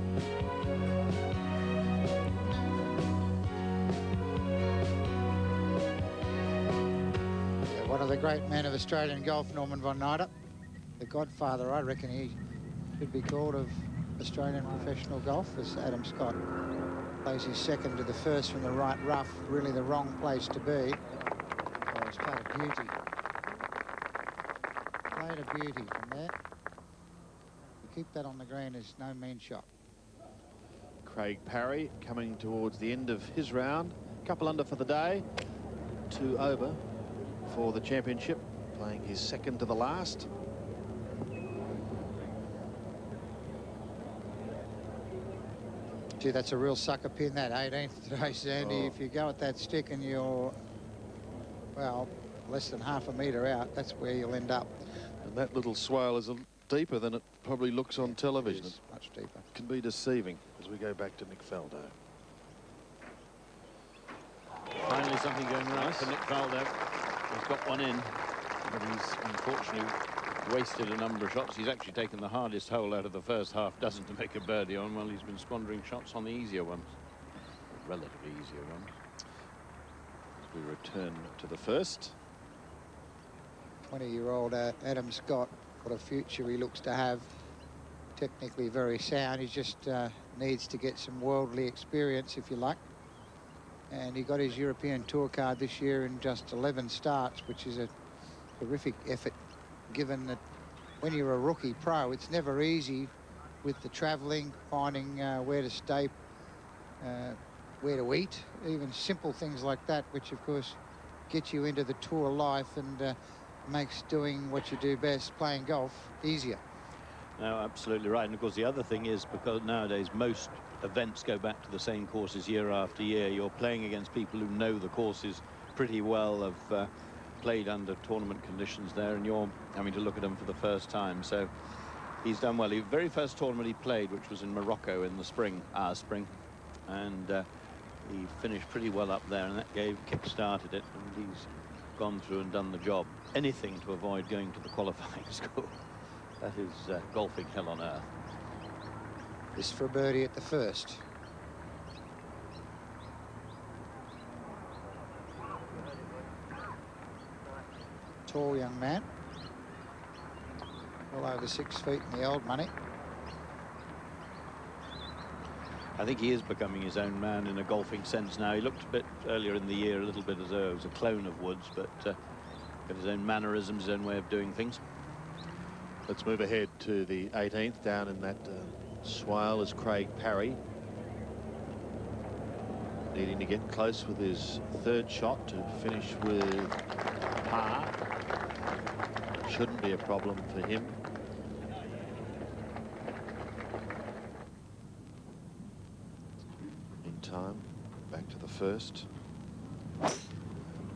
One of the great men of Australian golf, Norman von Nida. The godfather, I reckon he should be called, of Australian professional golf, as Adam Scott plays his second to the first from the right rough, really the wrong place to be. Oh, it's played a beauty. Played a beauty from there. To keep that on the green is no mean shot. Craig Parry coming towards the end of his round. Couple under for the day. 2 over for the championship. Playing his second to the last. Gee, that's a real sucker pin, that 18th today, Sandy. Oh. If you go at that stick and you're, well, less than half a metre out, that's where you'll end up. And that little swale is deeper than it probably looks on television. It is much deeper. It can be deceiving as we go back to Nick Faldo. Finally something going right for Nick Faldo. He's got one in, but he's unfortunately wasted a number of shots. He's actually taken the hardest hole out of the first half dozen to make a birdie on, while he's been squandering shots on the easier ones, relatively easier ones. As we return to the first. 20-year-old Adam Scott, what a future he looks to have. Technically very sound. He just needs to get some worldly experience, if you like. And he got his European Tour card this year in just 11 starts, which is a terrific effort, given that when you're a rookie pro, it's never easy with the travelling, finding where to stay, where to eat, even simple things like that, which of course get you into the tour life and makes doing what you do best, playing golf, easier. No, absolutely right. And of course the other thing is, because nowadays most events go back to the same courses year after year, you're playing against people who know the courses pretty well, have played under tournament conditions there, and you're having to look at them for the first time. So he's done well. The very first tournament he played, which was in Morocco in the spring, and he finished pretty well up there, and that kick-started it, and he's gone through and done the job. Anything to avoid going to the qualifying school. That is golfing hell on earth. This for a birdie at the first. Tall young man. Well over 6 feet in the old money. I think he is becoming his own man in a golfing sense now. He looked a bit earlier in the year, a little bit as though he was a clone of Woods, but got his own mannerisms, his own way of doing things. Let's move ahead to the 18th. Down in that swale is Craig Parry. Needing to get close with his third shot to finish with par. Shouldn't be a problem for him. In time, back to the first.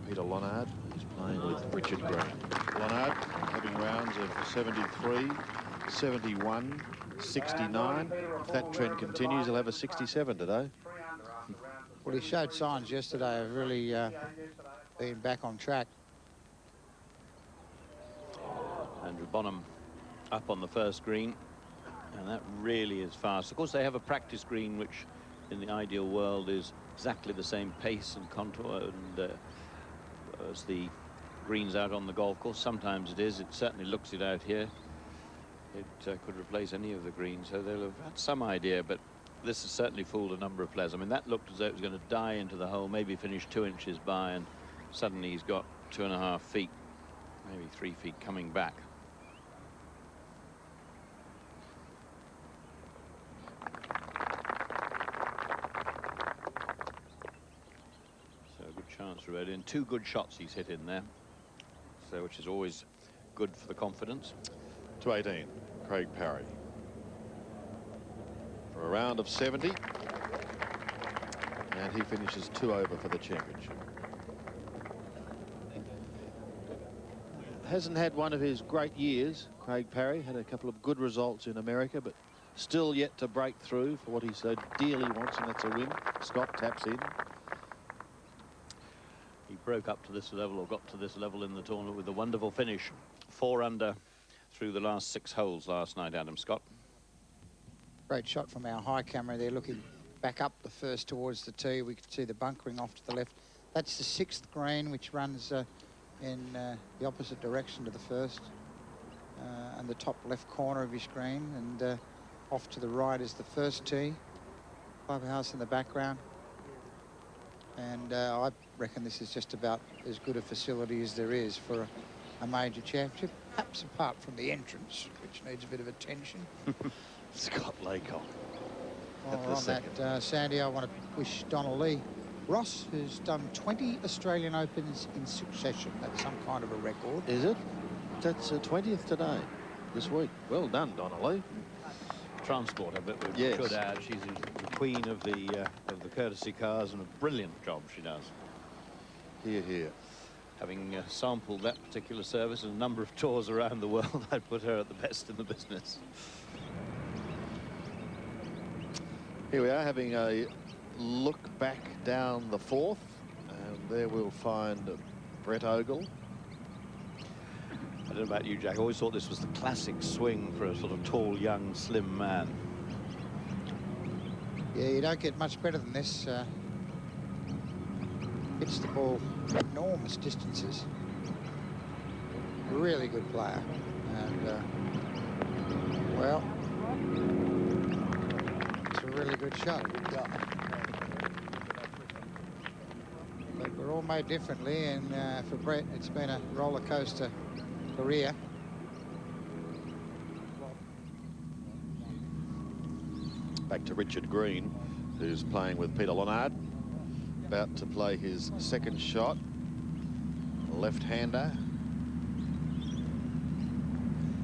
Peter Lonard is playing with Richard Green. Lonard having rounds of 73, 71, 69. If that trend continues, he'll have a 67 today. Well, he showed signs yesterday of really being back on track. Andrew Bonham up on the first green, and that really is fast. Of course, they have a practice green, which in the ideal world is exactly the same pace and contour and as the greens out on the golf course. Sometimes it is. It certainly looks it out here. It could replace any of the greens, so they'll have had some idea, but this has certainly fooled a number of players. I mean, that looked as though it was going to die into the hole, maybe finish 2 inches by, and suddenly he's got 2.5 feet, maybe 3 feet coming back. So a good chance for Ed in. 2 good shots he's hit in there, so which is always good for the confidence. To 18, Craig Parry. For a round of 70. And he finishes 2 over for the championship. Hasn't had one of his great years, Craig Parry. Had a couple of good results in America, but still yet to break through for what he so dearly wants, and that's a win. Scott taps in. He broke up to this level, or got to this level in the tournament with a wonderful finish. 4 under through the last 6 holes last night, Adam Scott. Great shot from our high camera there, looking back up the first towards the tee. We could see the bunkering off to the left. That's the 6th green, which runs in the opposite direction to the first, and the top left corner of your screen, and off to the right is the first tee. Clubhouse in the background. And I reckon this is just about as good a facility as there is for a major championship, perhaps apart from the entrance, which needs a bit of attention. Scott Laycock. On that, Sandy, I want to wish Donald Lee Ross, who's done 20 Australian Opens in succession. That's some kind of a record. Is it? That's 20th today, this week. Well done, Donnelly. transport of it, we Yes. should add. She's the queen of the courtesy cars, and a brilliant job she does. Here, here. Having sampled that particular service and a number of tours around the world, I'd put her at the best in the business. Here we are having a look back down the fourth, and there we'll find Brett Ogle. I don't know about you, Jack. I always thought this was the classic swing for a sort of tall, young, slim man. Yeah, you don't get much better than this. Hits the ball enormous distances. Really good player. And, well, it's a really good shot. But we're all made differently, and for Brett, it's been a roller coaster career. Back to Richard Green, who's playing with Peter Lonard. About to play his second shot. Left-hander,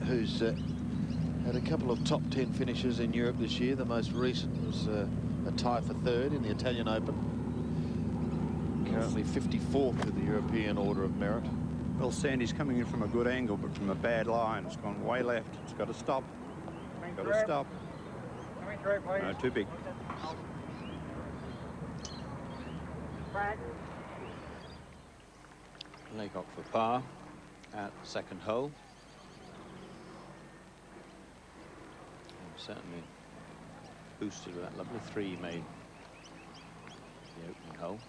who's had a couple of top 10 finishes in Europe this year. The most recent was a tie for third in the Italian Open. Currently 54th in the European Order of Merit. Well, Sandy's coming in from a good angle, but from a bad line. It's gone way left. It's got to stop. Got to stop. No, too big. Laycock for par at the second hole. And certainly boosted with that lovely three he made the opening hole.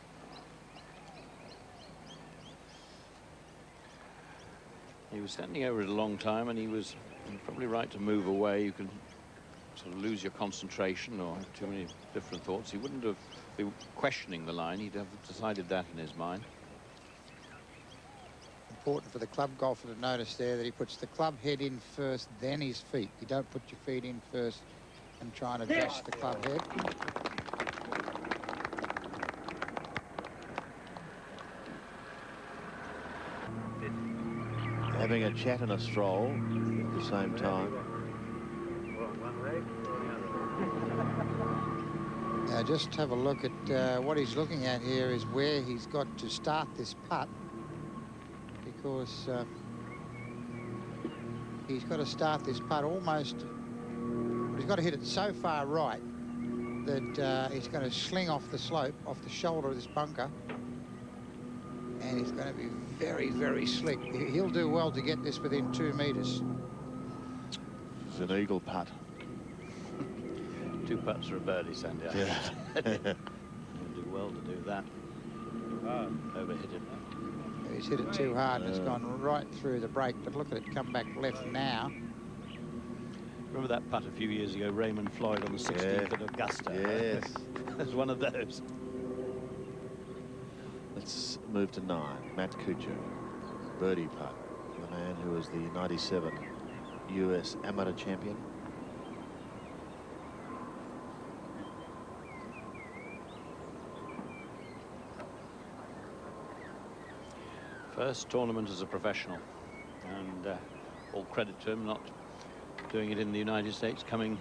He was standing over it a long time, and he was probably right to move away. You can sort of lose your concentration or have too many different thoughts. He wouldn't have been questioning the line. He'd have decided that in his mind. Important for the club golfer to notice there that he puts the club head in first, then his feet. You don't put your feet in first and try and adjust the club head. Having a chat and a stroll at the same time. Now just have a look at what he's looking at here is where he's got to start this putt, because he's got to start this putt almost, he's got to hit it so far right that he's going to sling off the slope, off the shoulder of this bunker, and he's going to be very, very slick. He'll do well to get this within 2 meters. It's an eagle putt. 2 putts for a birdie, Sandy. Yeah. He'll do well to do that. Overhit it. He's hit it too hard and it's gone right through the break, but look at it come back left now. Remember that putt a few years ago, Raymond Floyd on the 16th at Augusta? Yes. It was one of those. Let's move to 9. Matt Kuchar, birdie putt. The man who was the 97 US amateur champion. First tournament as a professional, and all credit to him, not doing it in the United States, coming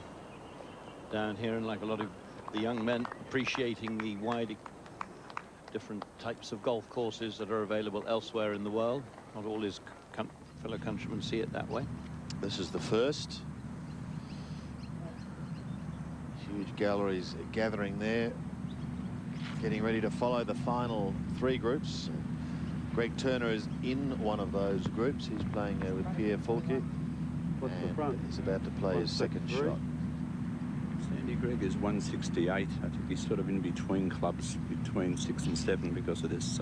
down here, and like a lot of the young men, appreciating the wide different types of golf courses that are available elsewhere in the world. Not all his fellow countrymen see it that way. This is the first. Huge galleries gathering there, getting ready to follow the final 3 groups. Greg Turner is in one of those groups. He's playing with Pierre Fulke. What's the front? He's about to play his second shot. Sandy Gregg is 168. I think he's sort of in between clubs, between 6 and 7, because of this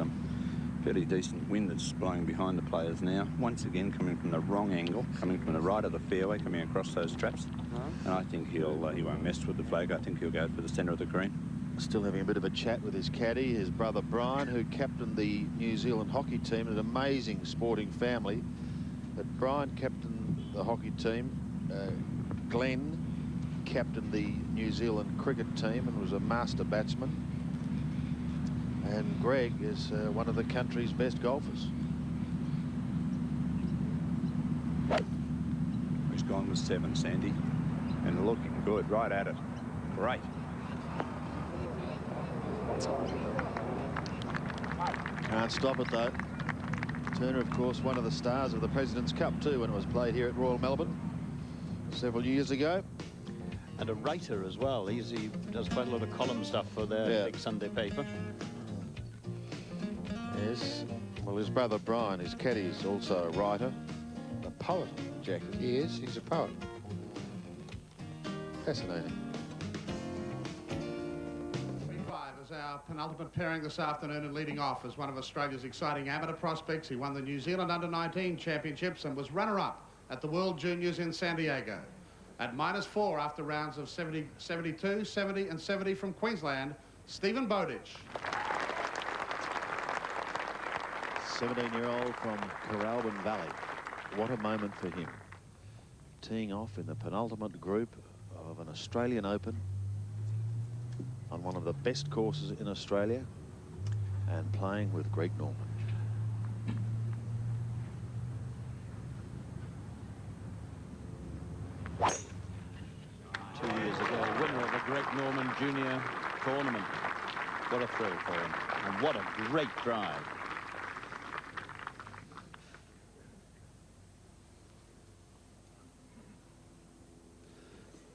fairly decent wind that's blowing behind the players now. Once again, coming from the wrong angle, coming from the right of the fairway, coming across those traps. And I think he won't mess with the flag. I think he'll go for the centre of the green. Still having a bit of a chat with his caddy, his brother Brian, who captained the New Zealand hockey team, an amazing sporting family. But Brian captained the hockey team. Glenn captained the New Zealand cricket team and was a master batsman. And Greg is one of the country's best golfers. He's gone with 7, Sandy. and looking good, right at it. Great. Can't stop it, though. Turner, of course, one of the stars of the President's Cup, too, when it was played here at Royal Melbourne several years ago. And a writer as well. He does quite a lot of column stuff for their big Sunday paper. Yes. Well, his brother Brian, his caddy, is also a writer. A poet, Jack. He is. He's a poet. Fascinating. Is our penultimate pairing this afternoon, and leading off as one of Australia's exciting amateur prospects. He won the New Zealand Under-19 Championships and was runner-up at the World Juniors in San Diego. At -4 after rounds of 70, 72, 70 and 70 from Queensland, Stephen Bowditch. 17-year-old from Coralban Valley. What a moment for him. Teeing off in the penultimate group of an Australian Open on one of the best courses in Australia and playing with Greg Norman. Years ago, winner of the Greg Norman Junior Tournament. What a thrill for him, and what a great drive.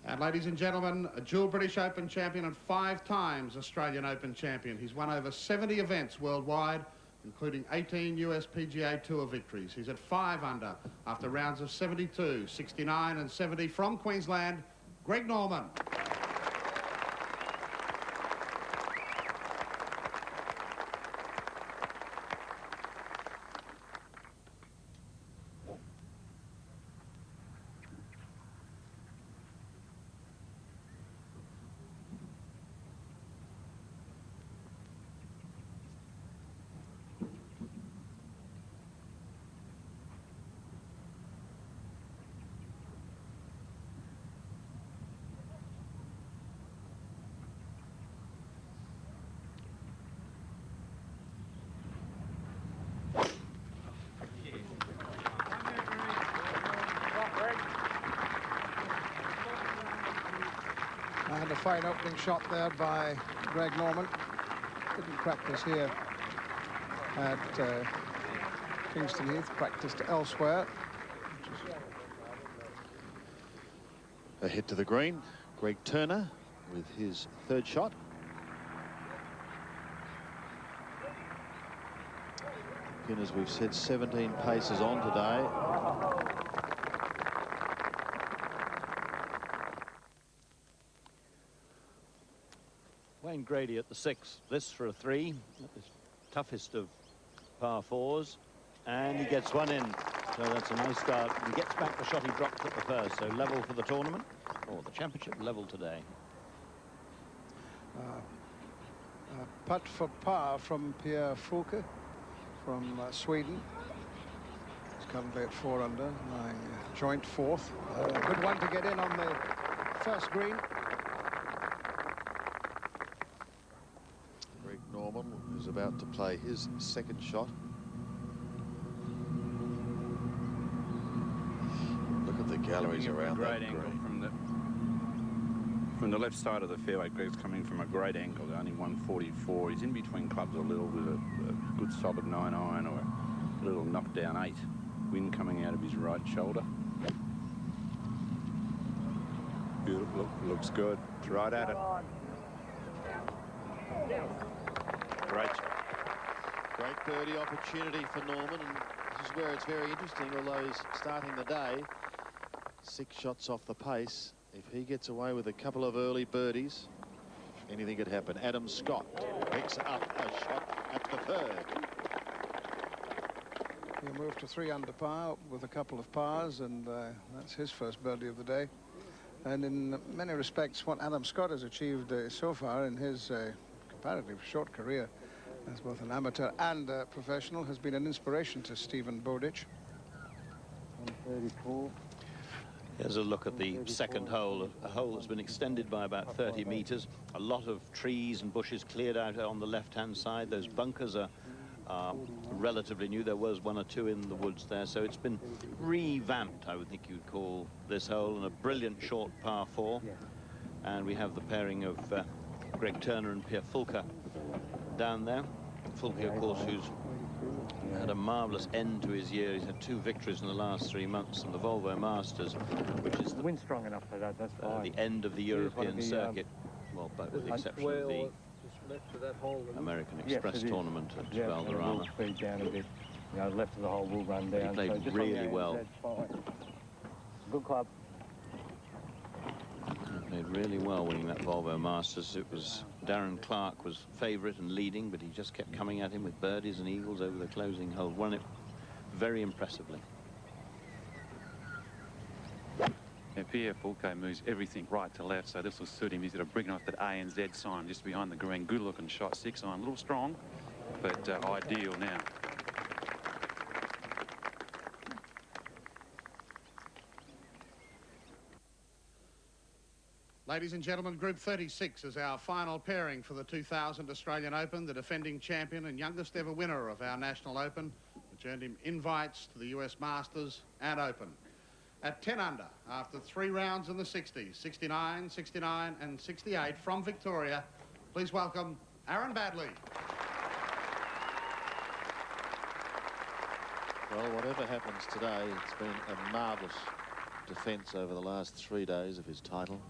And ladies and gentlemen, a dual British Open champion and 5 times Australian Open champion. He's won over 70 events worldwide, including 18 US PGA Tour victories. He's at 5 under after rounds of 72, 69 and 70 from Queensland, Greg Norman. And a fine opening shot there by Greg Norman. Didn't practice here at Kingston Heath, practiced elsewhere. A hit to the green. Greg Turner with his 3rd shot. Again, as we've said, 17 paces on today. Wayne Grady at the 6. This for a 3. The toughest of par 4s. And he gets one in. So that's a nice start. He gets back the shot he dropped at the first. So level for the tournament, or the championship, level today. Putt for par from Pierre Fulke from Sweden. He's currently at 4 under, lying joint 4th. Good one to get in on the first green. Greg Norman is about to play his 2nd shot. Look at the galleries around that great angle green. From the left side of the fairway. Greg's coming from a great angle, only 144. He's in between clubs a little with a good solid 9-iron or a little knockdown 8. Wind coming out of his right shoulder. Beautiful, looks good. It's right at it. Great. Great birdie opportunity for Norman, and this is where it's very interesting, although he's starting the day 6 shots off the pace. If he gets away with a couple of early birdies, anything could happen. Adam Scott picks up a shot at the 3rd. He moved to 3 under par with a couple of pars, and that's his first birdie of the day. And in many respects, what Adam Scott has achieved so far in his comparatively short career as both an amateur and a professional has been an inspiration to Stephen Bowditch. 134. Here's a look at the 2nd hole, a hole that's been extended by about 30 meters. A lot of trees and bushes cleared out on the left-hand side. Those bunkers are are relatively new. There was one or two in the woods there, so it's been revamped, I would think you'd call this hole, and a brilliant short par 4. And we have the pairing of Greg Turner and Pierre Fulke down there. Fulke, of course, who's had a marvellous end to his year. He's had 2 victories in the last 3 months in the Volvo Masters, which is the wind strong enough for that. That's fine. the end of the European circuit. Well, but with the exception of the American Express tournament at Valderrama. Will speed down a bit. You know, left of the hole will run down. He played really well. Good club. He played really well winning that Volvo Masters. It was Darren Clark was favourite and leading, but he just kept coming at him with birdies and eagles over the closing hole. Won it very impressively. And Pierre Fulke moves everything right to left, so this will suit him. He's got to bring off that ANZ sign just behind the green. Good looking shot, 6 iron, a little strong, but ideal now. Ladies and gentlemen, Group 36 is our final pairing for the 2000 Australian Open, the defending champion and youngest ever winner of our National Open, which earned him invites to the US Masters and Open. At 10 under, after 3 rounds in the 60s, 69, 69 and 68 from Victoria, please welcome Aaron Baddeley. Well, whatever happens today, it's been a marvellous defence over the last 3 days of his title.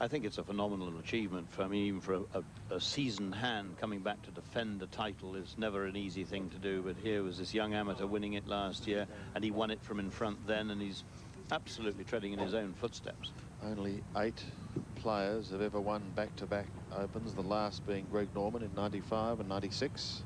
I think it's a phenomenal achievement for me, even for a seasoned hand coming back to defend a title is never an easy thing to do. But here was this young amateur winning it last year, and he won it from in front then, and he's absolutely treading in his own footsteps. Only 8 players have ever won back-to-back Opens, the last being Greg Norman in 95 and 96.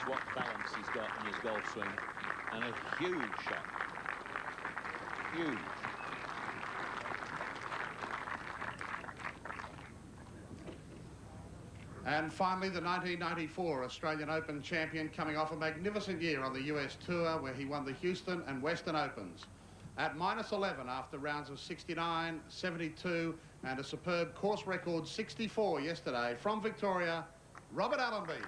What balance he's got in his golf swing, and a huge shot. Huge. And finally, the 1994 Australian Open champion, coming off a magnificent year on the US Tour, where he won the Houston and Western Opens. At -11 after rounds of 69, 72, and a superb course record 64 yesterday, from Victoria, Robert Allenby.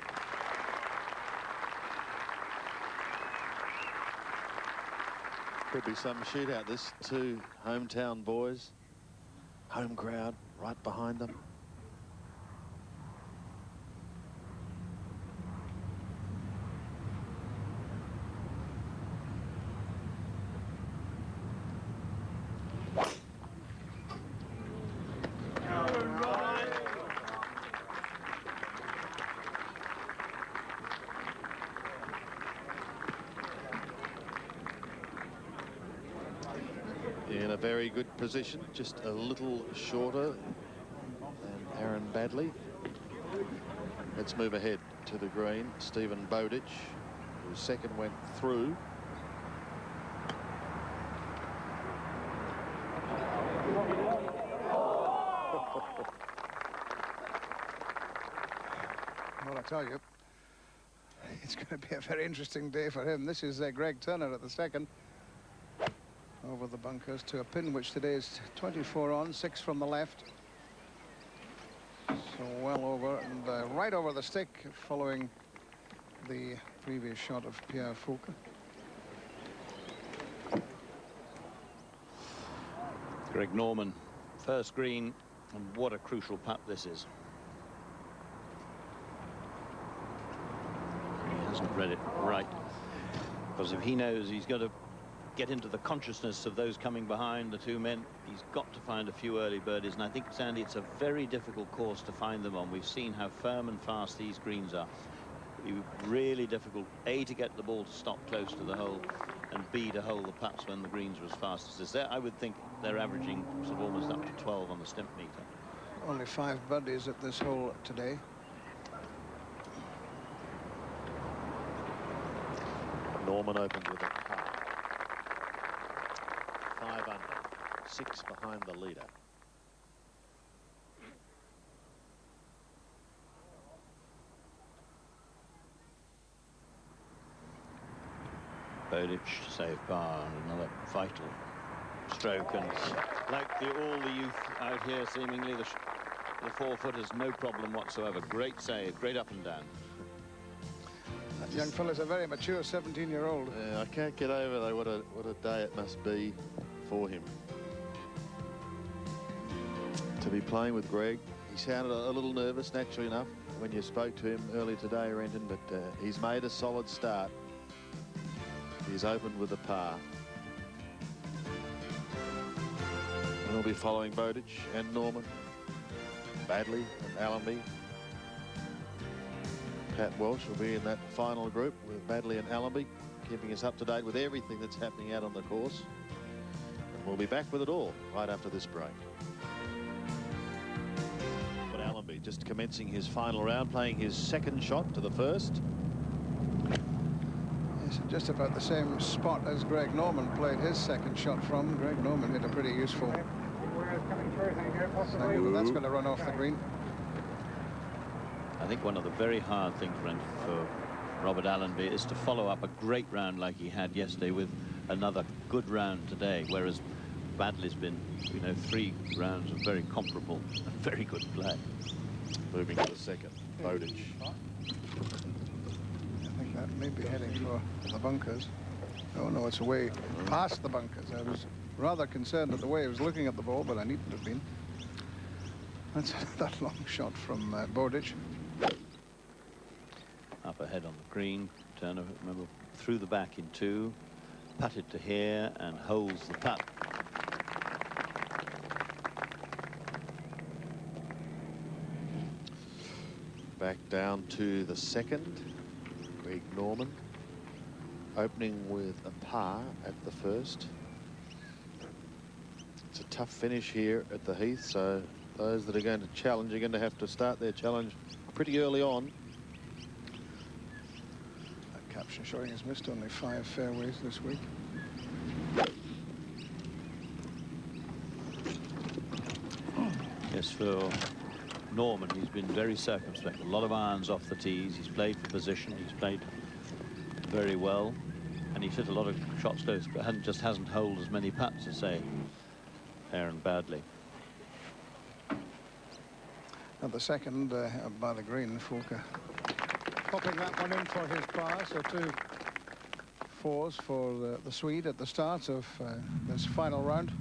Could be some shootout. This 2 hometown boys, home crowd right behind them. In a very good position, just a little shorter than Aaron Baddeley. Let's move ahead to the green. Stephen Bowditch, whose second went through. Well, I tell you, it's going to be a very interesting day for him. This is Greg Turner at the second. Over the bunkers to a pin, which today is 24 on, 6 from the left. So well over, and right over the stick, following the previous shot of Pierre Fulke. Greg Norman, first green, and what a crucial putt this is. He hasn't read it right, because if he knows he's got to get into the consciousness of those coming behind the 2 men, he's got to find a few early birdies, and I think, Sandy, it's a very difficult course to find them on. We've seen how firm and fast these greens are. It'd be really difficult, A, to get the ball to stop close to the hole, and B, to hold the putts when the greens are as fast as this. I would think they're averaging sort of almost up to 12 on the stimp meter. Only 5 birdies at this hole today. Norman opens with a par. 5 under, 6 behind the leader. Bowditch to save par, and another vital stroke, and like all the youth out here, seemingly the 4-footers, no problem whatsoever. Great save, great up and down. That young fella's a very mature 17-year-old. Yeah, I can't get over though what a day it must be for him to be playing with Greg. He sounded a little nervous, naturally enough, when you spoke to him earlier today, Renton, but he's made a solid start. He's opened with a par. And he'll be following Bowditch and Norman, Badley and Allenby. Pat Walsh will be in that final group with Badley and Allenby, keeping us up to date with everything that's happening out on the course. And we'll be back with it all right after this break. But Allenby just commencing his final round, playing his second shot to the first. Yes, just about the same spot as Greg Norman played his second shot from. Greg Norman hit a pretty useful second, but that's going to run off the green. I think one of the very hard things, Brent, for Robert Allenby is to follow up a great round like he had yesterday with another good round today, whereas Badley's been, you know, 3 rounds of very comparable and very good play. Moving to the second, Bowditch. I think that may be heading for the bunkers. Oh no, it's away past the bunkers. I was rather concerned at the way he was looking at the ball, but I needn't have been. That's that long shot from Bowditch. Up ahead on the green, Turner, remember, through the back in 2, putted to here and holds the putt. Back down to the second, Greg Norman, opening with a par at the first. It's a tough finish here at the Heath, so those that are going to challenge are going to have to start their challenge pretty early on. That caption showing he's missed only 5 fairways this week. Yes, for Norman, he's been very circumspect. A lot of irons off the tees. He's played for position. He's played very well, and he's hit a lot of shots close, but hasn't holed as many putts as, say, Aaron Badley. At the second, by the green, Fulker popping that one in for his par, so 2 4s for the Swede at the start of this final round.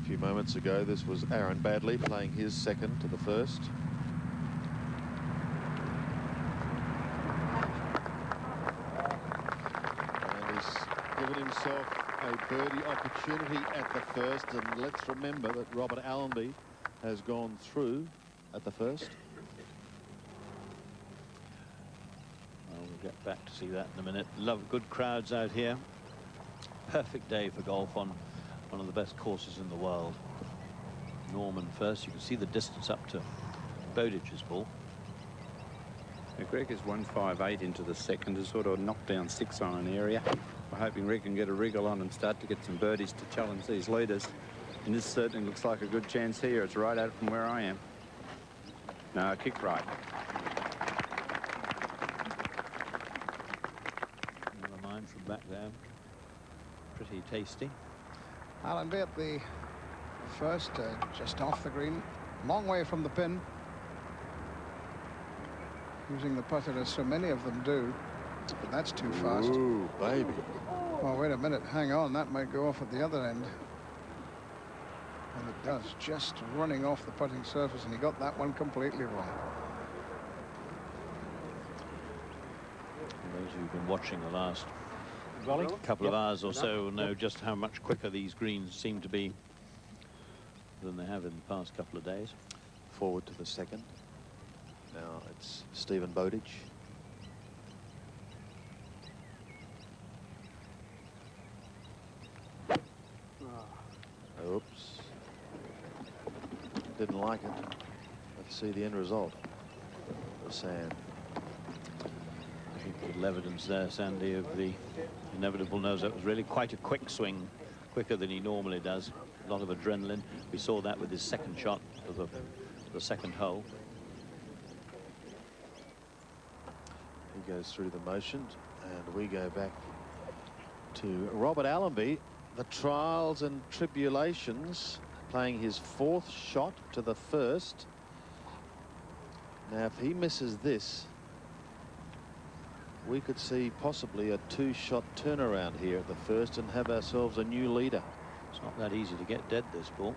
A few moments ago, this was Aaron Badley playing his second to the first. And he's given himself a birdie opportunity at the first, and let's remember that Robert Allenby has gone through at the first. Well, we'll get back to see that in a minute. Love good crowds out here. Perfect day for golf on one of the best courses in the world. Norman first. You can see the distance up to Bowditch's ball. Now, Greg is 158 into the second to sort of knock down 6 on an area. We're hoping Greg can get a wriggle on and start to get some birdies to challenge these leaders. And this certainly looks like a good chance here. It's right out from where I am. No, kick right. Never mind from back there. Pretty tasty. Allenby at the first, just off the green, long way from the pin. Using the putter as so many of them do, but that's too fast. Ooh, baby. Oh, wait a minute, hang on, that might go off at the other end. And it does, just running off the putting surface, and he got that one completely wrong. Those who've been watching the last couple of hours or so will know just how much quicker these greens seem to be than they have in the past couple of days. Forward to the second. Now it's Stephen Bowditch. Oops. Didn't like it. Let's see the end result. The sand. I think little evidence there, Sandy, of the inevitable nose. That was really quite a quick swing, quicker than he normally does. A lot of adrenaline. We saw that with his second shot of the second hole. He goes through the motions, and we go back to Robert Allenby, the trials and tribulations, playing his 4th shot to the 1st. Now, if he misses this, we could see possibly a 2-shot turnaround here at the 1st and have ourselves a new leader. It's not that easy to get dead, this ball.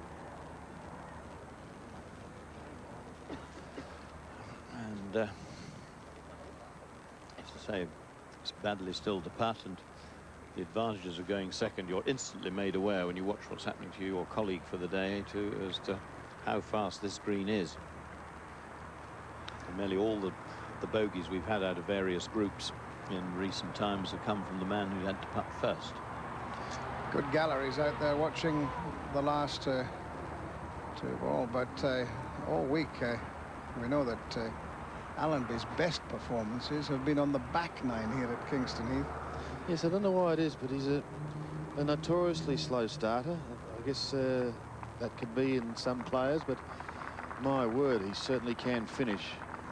And as I say, it's badly still to putt, and the advantages of going second, you're instantly made aware when you watch what's happening to your colleague for the day too, as to how fast this green is. And nearly all the bogeys we've had out of various groups in recent times have come from the man who had to putt first. Good galleries out there watching the last 2 ball, but all week we know that Allenby's best performances have been on the back 9 here at Kingston Heath. Yes, I don't know why it is, but he's a notoriously slow starter. I guess that could be in some players, but my word, he certainly can finish.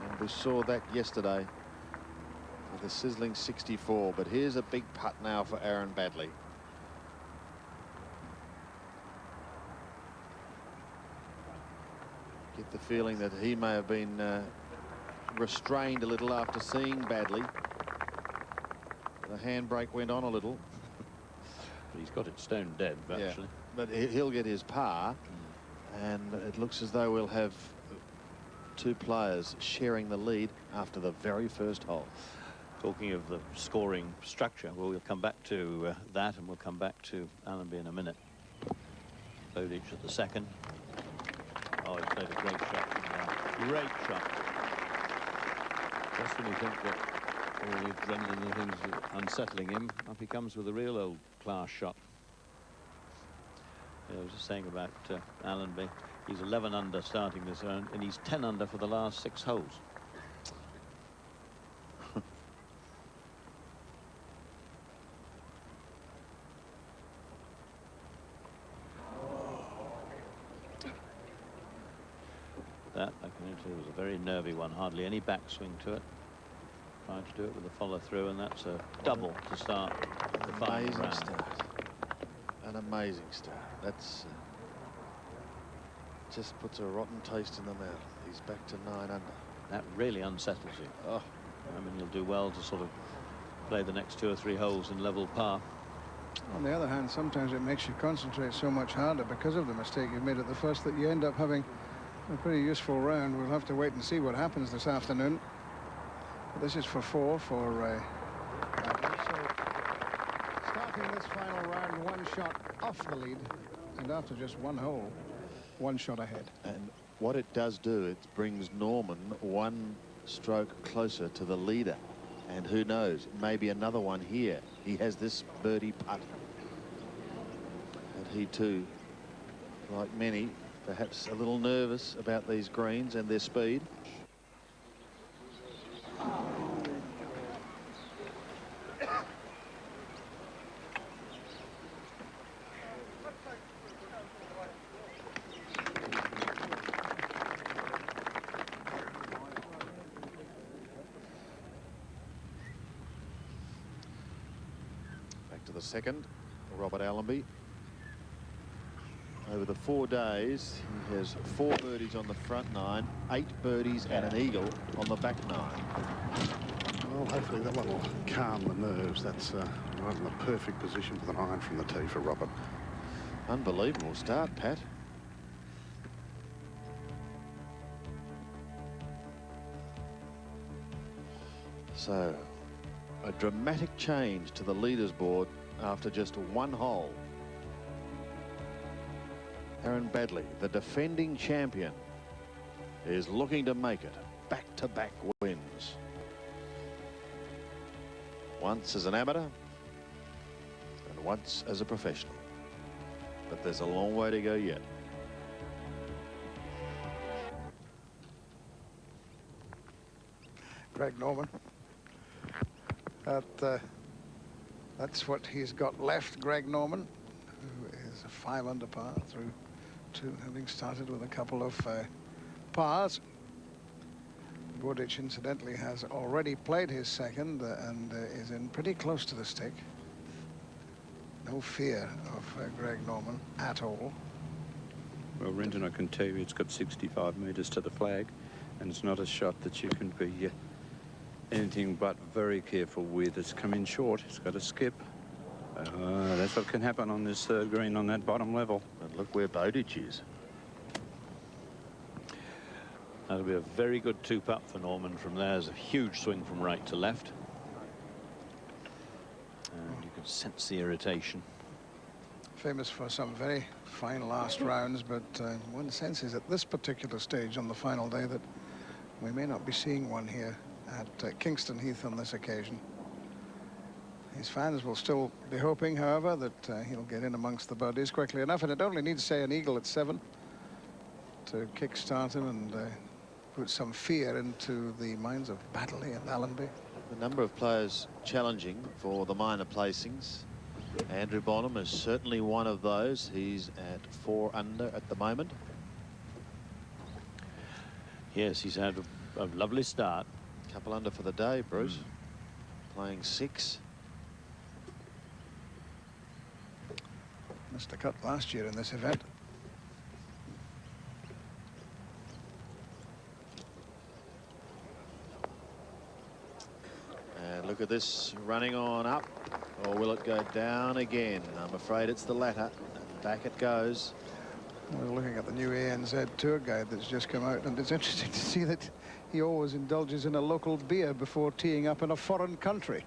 And we saw that yesterday with a sizzling 64. But here's a big putt now for Aaron Baddeley. Get the feeling that he may have been restrained a little after seeing Baddeley. The handbrake went on a little. But he's got it stone dead, actually. But he'll get his par, and it looks as though we'll have 2 players sharing the lead after the very first hole. Talking of the scoring structure, well, we'll come back to that, and we'll come back to Allenby in a minute. Bowditch at the 2nd. Oh, he's played a great shot. Great shot. Just when you think that all the adrenaline and things are unsettling him, up he comes with a real old class shot. I was just saying about Allenby. He's 11 under starting this round, and he's 10 under for the last 6 holes. That, I can tell you, was a very nervy one. Hardly any backswing to it. Trying to do it with a follow through, and that's a double to start the final round. Start. An amazing start. That's just puts a rotten taste in the mouth. He's back to 9 under. That really unsettles you. Oh, I mean, you'll do well to sort of play the next 2 or 3 holes in level par. On the other hand, sometimes it makes you concentrate so much harder because of the mistake you made at the first that you end up having a pretty useful round. We'll have to wait and see what happens this afternoon. But this is for 4 for so starting this final round 1 shot off the lead, and after just 1 hole, 1 shot ahead. And what it does do, it brings Norman 1 stroke closer to the leader. And who knows, maybe another one here. He has this birdie putt. And he too, like many, perhaps a little nervous about these greens and their speed. Back to the 2nd, Robert Allenby. Over the 4 days, he has 4 birdies on the front 9, 8 birdies and an eagle on the back 9. Well, hopefully that one will calm the nerves. That's right in the perfect position for the 9 from the tee for Robert. Unbelievable start, Pat. So, a dramatic change to the leaders board after just 1 hole. Aaron Baddeley, the defending champion, is looking to make it back-to-back wins. Once as an amateur and once as a professional. But there's a long way to go yet. Greg Norman. That's what he's got left, Greg Norman, who is a 5 under par through 2, having started with a couple of pars. Bowditch, incidentally, has already played his 2nd and is in pretty close to the stick. No fear of Greg Norman at all. Well, Renton, I can tell you it's got 65 metres to the flag, and it's not a shot that you can be anything but very careful with. It's come in short. It's got a skip. That's what can happen on this third green on that bottom level. And look where Bowditch is. That'll be a very good two-putt for Norman from there. There's a huge swing from right to left. And you can sense the irritation. Famous for some very fine last rounds, but one senses at this particular stage on the final day that we may not be seeing one here at Kingston Heath on this occasion. His fans will still be hoping, however, that he'll get in amongst the birdies quickly enough, and it only needs, say, an eagle at 7 to kick-start him and put some fear into the minds of Baddeley and Allenby. The number of players challenging for the minor placings. Andrew Bonham is certainly one of those. He's at 4 under at the moment. Yes, he's had a lovely start. Couple under for the day, Bruce. Playing 6. Missed a cut last year in this event. And look at this running on up. Or will it go down again? I'm afraid it's the latter. And back it goes. We're looking at the new ANZ tour guide that's just come out, and it's interesting to see that he always indulges in a local beer before teeing up in a foreign country.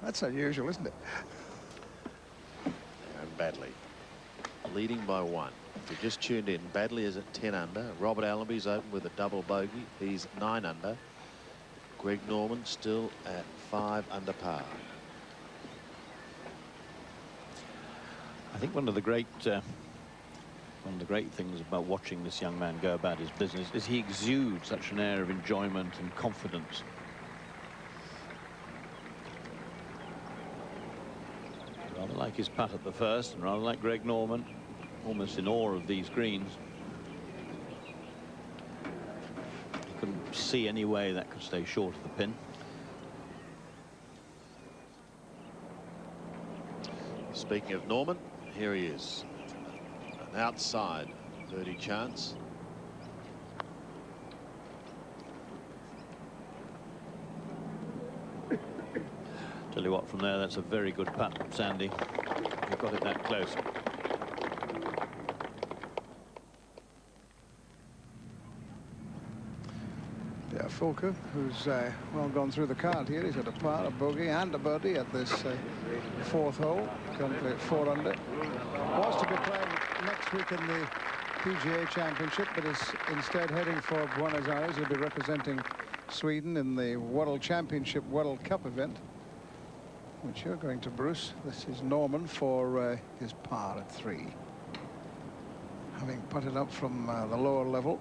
That's unusual, isn't it? And Baddeley leading by 1. If you just tuned in, Baddeley is at 10 under. Robert Allenby's open with a double bogey. He's 9 under. Greg Norman still at 5 under par. I think one of the great things about watching this young man go about his business is he exudes such an air of enjoyment and confidence. Rather like his putt at the first, and rather like Greg Norman, almost in awe of these greens. He couldn't see any way that could stay short of the pin. Speaking of Norman, here he is. An outside birdie chance. Tell you what, from there, that's a very good putt, Sandy. You've got it that close. Yeah, Fulker, who's well gone through the card here. He's had a par, a bogey, and a birdie at this 4th hole. Currently at 4 under. Was to be playing next week in the PGA Championship, but is instead heading for Buenos Aires. He'll be representing Sweden in the World Championship World Cup event, which you're going to, Bruce. This is Norman for his par at 3. Having putted up from the lower level.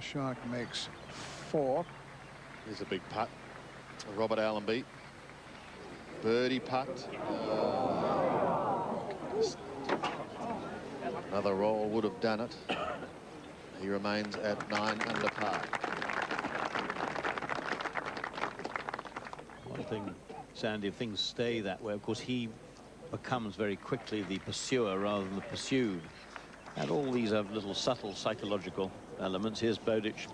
Shark makes 4. Here's a big putt. Robert Allenby. Birdie putt. Another roll would have done it. He remains at 9 under par. One thing, Sandy, if things stay that way, of course, he becomes very quickly the pursuer rather than the pursued. And all these have little subtle psychological elements. Here's Bowditch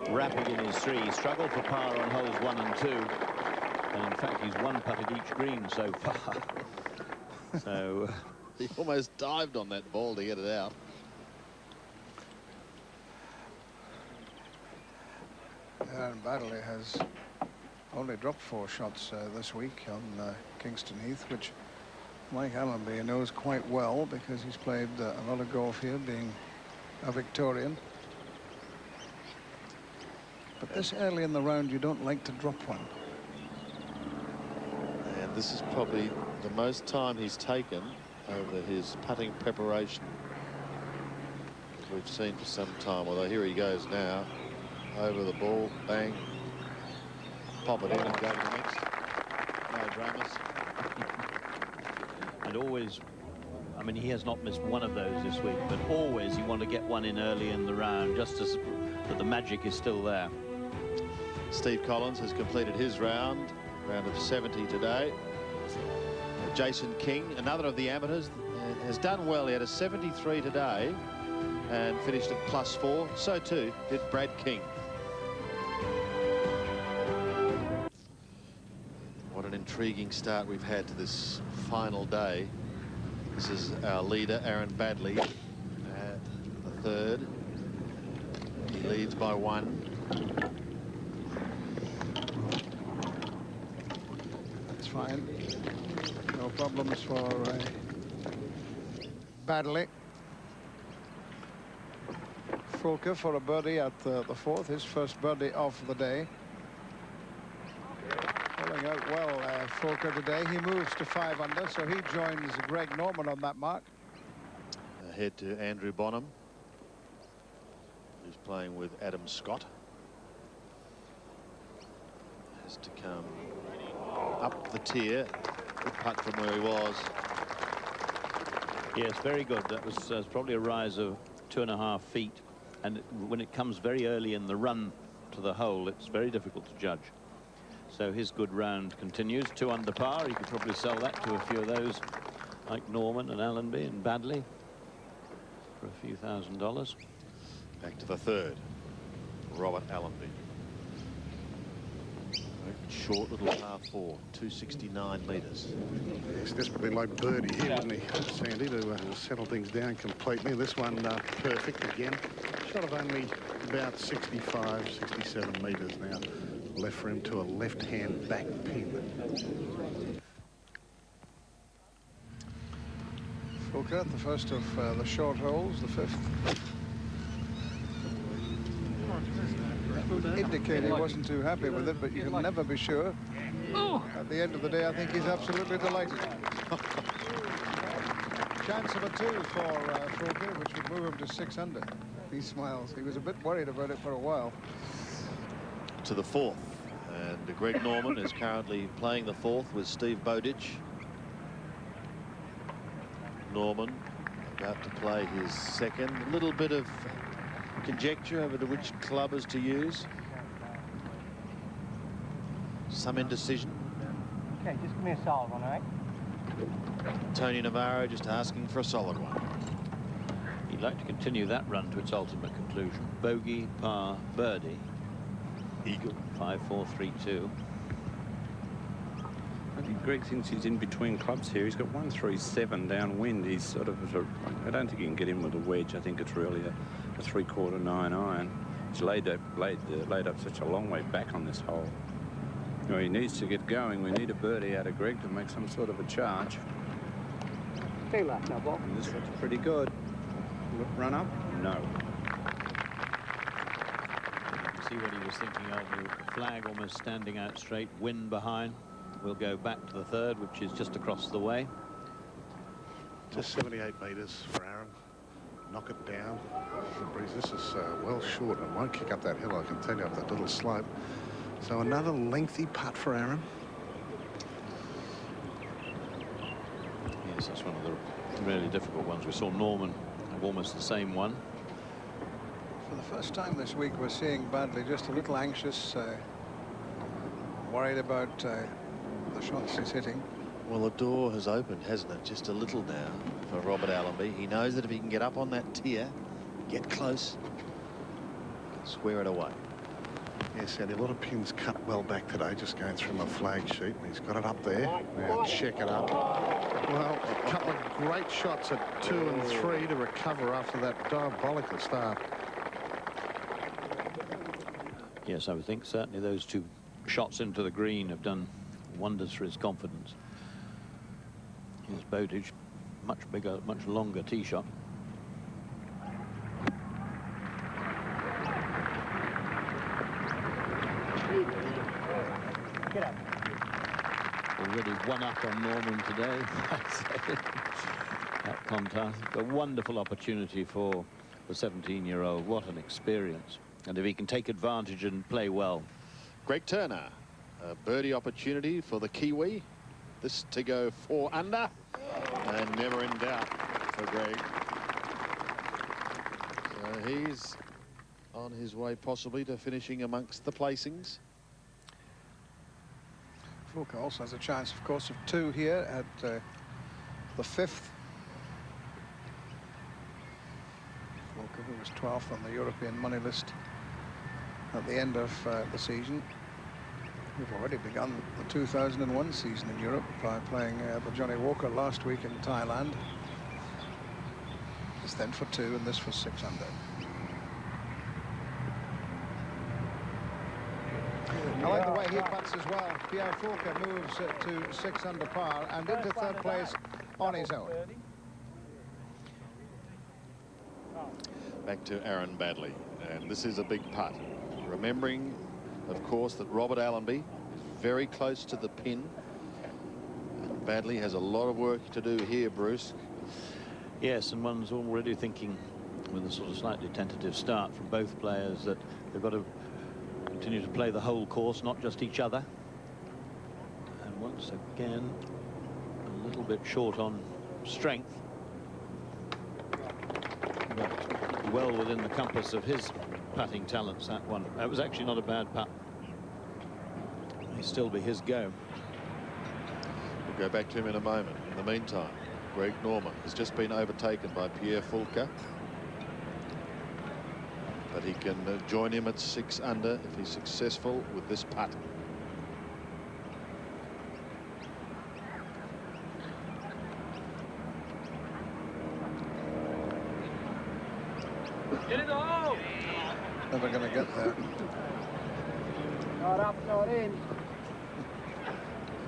rapping in his 3. He struggled for par on holes 1 and 2. And in fact, he's 1 putted each green so far. So he almost dived on that ball to get it out. Aaron Baddeley has only dropped 4 shots this week on Kingston Heath, which Mike Allenby knows quite well because he's played a lot of golf here, being a Victorian. But this early in the round, you don't like to drop one. And this is probably the most time he's taken over his putting preparation we've seen for some time. Although here he goes now, over the ball, bang, pop it in and go to the next. No dramas. And always, I mean, he has not missed one of those this week, but always you want to get one in early in the round, just as that the magic is still there. Steve Collins has completed his round of 70 today. Jason King, another of the amateurs, has done well. He had a 73 today and finished at +4. So too did Brad King. What an intriguing start we've had to this final day. This is our leader, Aaron Baddeley, at the third. He leads by 1. That's fine. No problems for Baddeley. Fulke for a birdie at the fourth, his first birdie of the day. Pulling out well, Fulke today. He moves to 5 under, so he joins Greg Norman on that mark. Ahead to Andrew Bonham, who's playing with Adam Scott. Has to come up the tier. Good putt from where he was. Yes, very good. That was probably a rise of 2.5 feet. And when it comes very early in the run to the hole, it's very difficult to judge. So his good round continues. 2 under par. You could probably sell that to a few of those like Norman and Allenby and Baddeley for a few $1,000s. Back to the third. Robert Allenby. Short little par 4, 269 metres. He's desperately like birdie here, wouldn't he, Sandy, to settle things down completely. This one perfect again. Shot of only about 65, 67 metres now. Left for him to a left-hand back pin. Fulke, the first of the short holes, the 5th. Would indicate he wasn't too happy with it, but you can never be sure. At the end of the day, I think he's absolutely delighted. Chance of a 2 for Fulke, which would move him to 6 under. He smiles. He was a bit worried about it for a while. To the 4th, and Greg Norman is currently playing the 4th with Steve Bowditch. Norman about to play his 2nd. A little bit of conjecture over to which club is to use. Some indecision. Okay, just give me a solid one, all right? Tony Navarro just asking for a solid one. He'd like to continue that run to its ultimate conclusion. Bogey, par, birdie. Eagle. 5, 4, 3, 2. I think Greg thinks he's in between clubs here. He's got 137 downwind. He's sort of, I don't think he can get in with a wedge. I think it's really a 3/4 9 iron. He's laid up such a long way back on this hole. You know, he needs to get going. We need a birdie out of Greg to make some sort of a charge. Stay left now, Bob. And this looks pretty good. Run up? No. See what he was thinking of. The flag almost standing out straight, wind behind. We'll go back to the 3rd, which is just across the way. Just 78 metres for Aaron. Knock it down. The breeze. This is well short and won't kick up that hill, I can tell you, up that little slope. So another lengthy putt for Aaron. Yes, that's one of the really difficult ones. We saw Norman have almost the same one. For the first time this week, we're seeing Baddeley just a little anxious, worried about the shots he's hitting. Well, the door has opened, hasn't it? Just a little now for Robert Allenby. He knows that if he can get up on that tier, get close, square it away. Yes, Eddie, a lot of pins cut well back today, just going through my flag sheet. He's got it up there. Now check it up. Well, a couple of great shots at 2 and 3 to recover after that diabolical start. Yes, I would think certainly those 2 shots into the green have done wonders for his confidence. Here's Bowditch, much bigger, much longer tee shot. Get up. Already 1 up on Norman today. That contest, a wonderful opportunity for the 17-year-old. What an experience. And if he can take advantage and play well. Greg Turner, a birdie opportunity for the Kiwi. This to go 4 under. And never in doubt for Greg. So he's on his way possibly to finishing amongst the placings. Fulker also has a chance, of course, of 2 here at the 5th. Fulker, who was 12th on the European money list at the end of the season. We've already begun the 2001 season in Europe by playing the Johnny Walker last week in Thailand. This then for 2 and this for 6 under. I like the way he putts as well. Pierre Fulker moves to 6 under par and into 3rd place on his own. Back to Aaron Baddeley, and this is a big putt. Remembering, of course, that Robert Allenby is very close to the pin. And Baddeley has a lot of work to do here, Bruce. Yes, and one's already thinking, with a sort of slightly tentative start from both players, that they've got to continue to play the whole course, not just each other. And once again, a little bit short on strength, but well within the compass of his putting talents, that one. That was actually not a bad putt. May still be his go. We'll go back to him in a moment. In the meantime, Greg Norman has just been overtaken by Pierre Fulker. But he can join him at 6 under if he's successful with this putt. Get in the hole! Never going to get there. Not up, not in.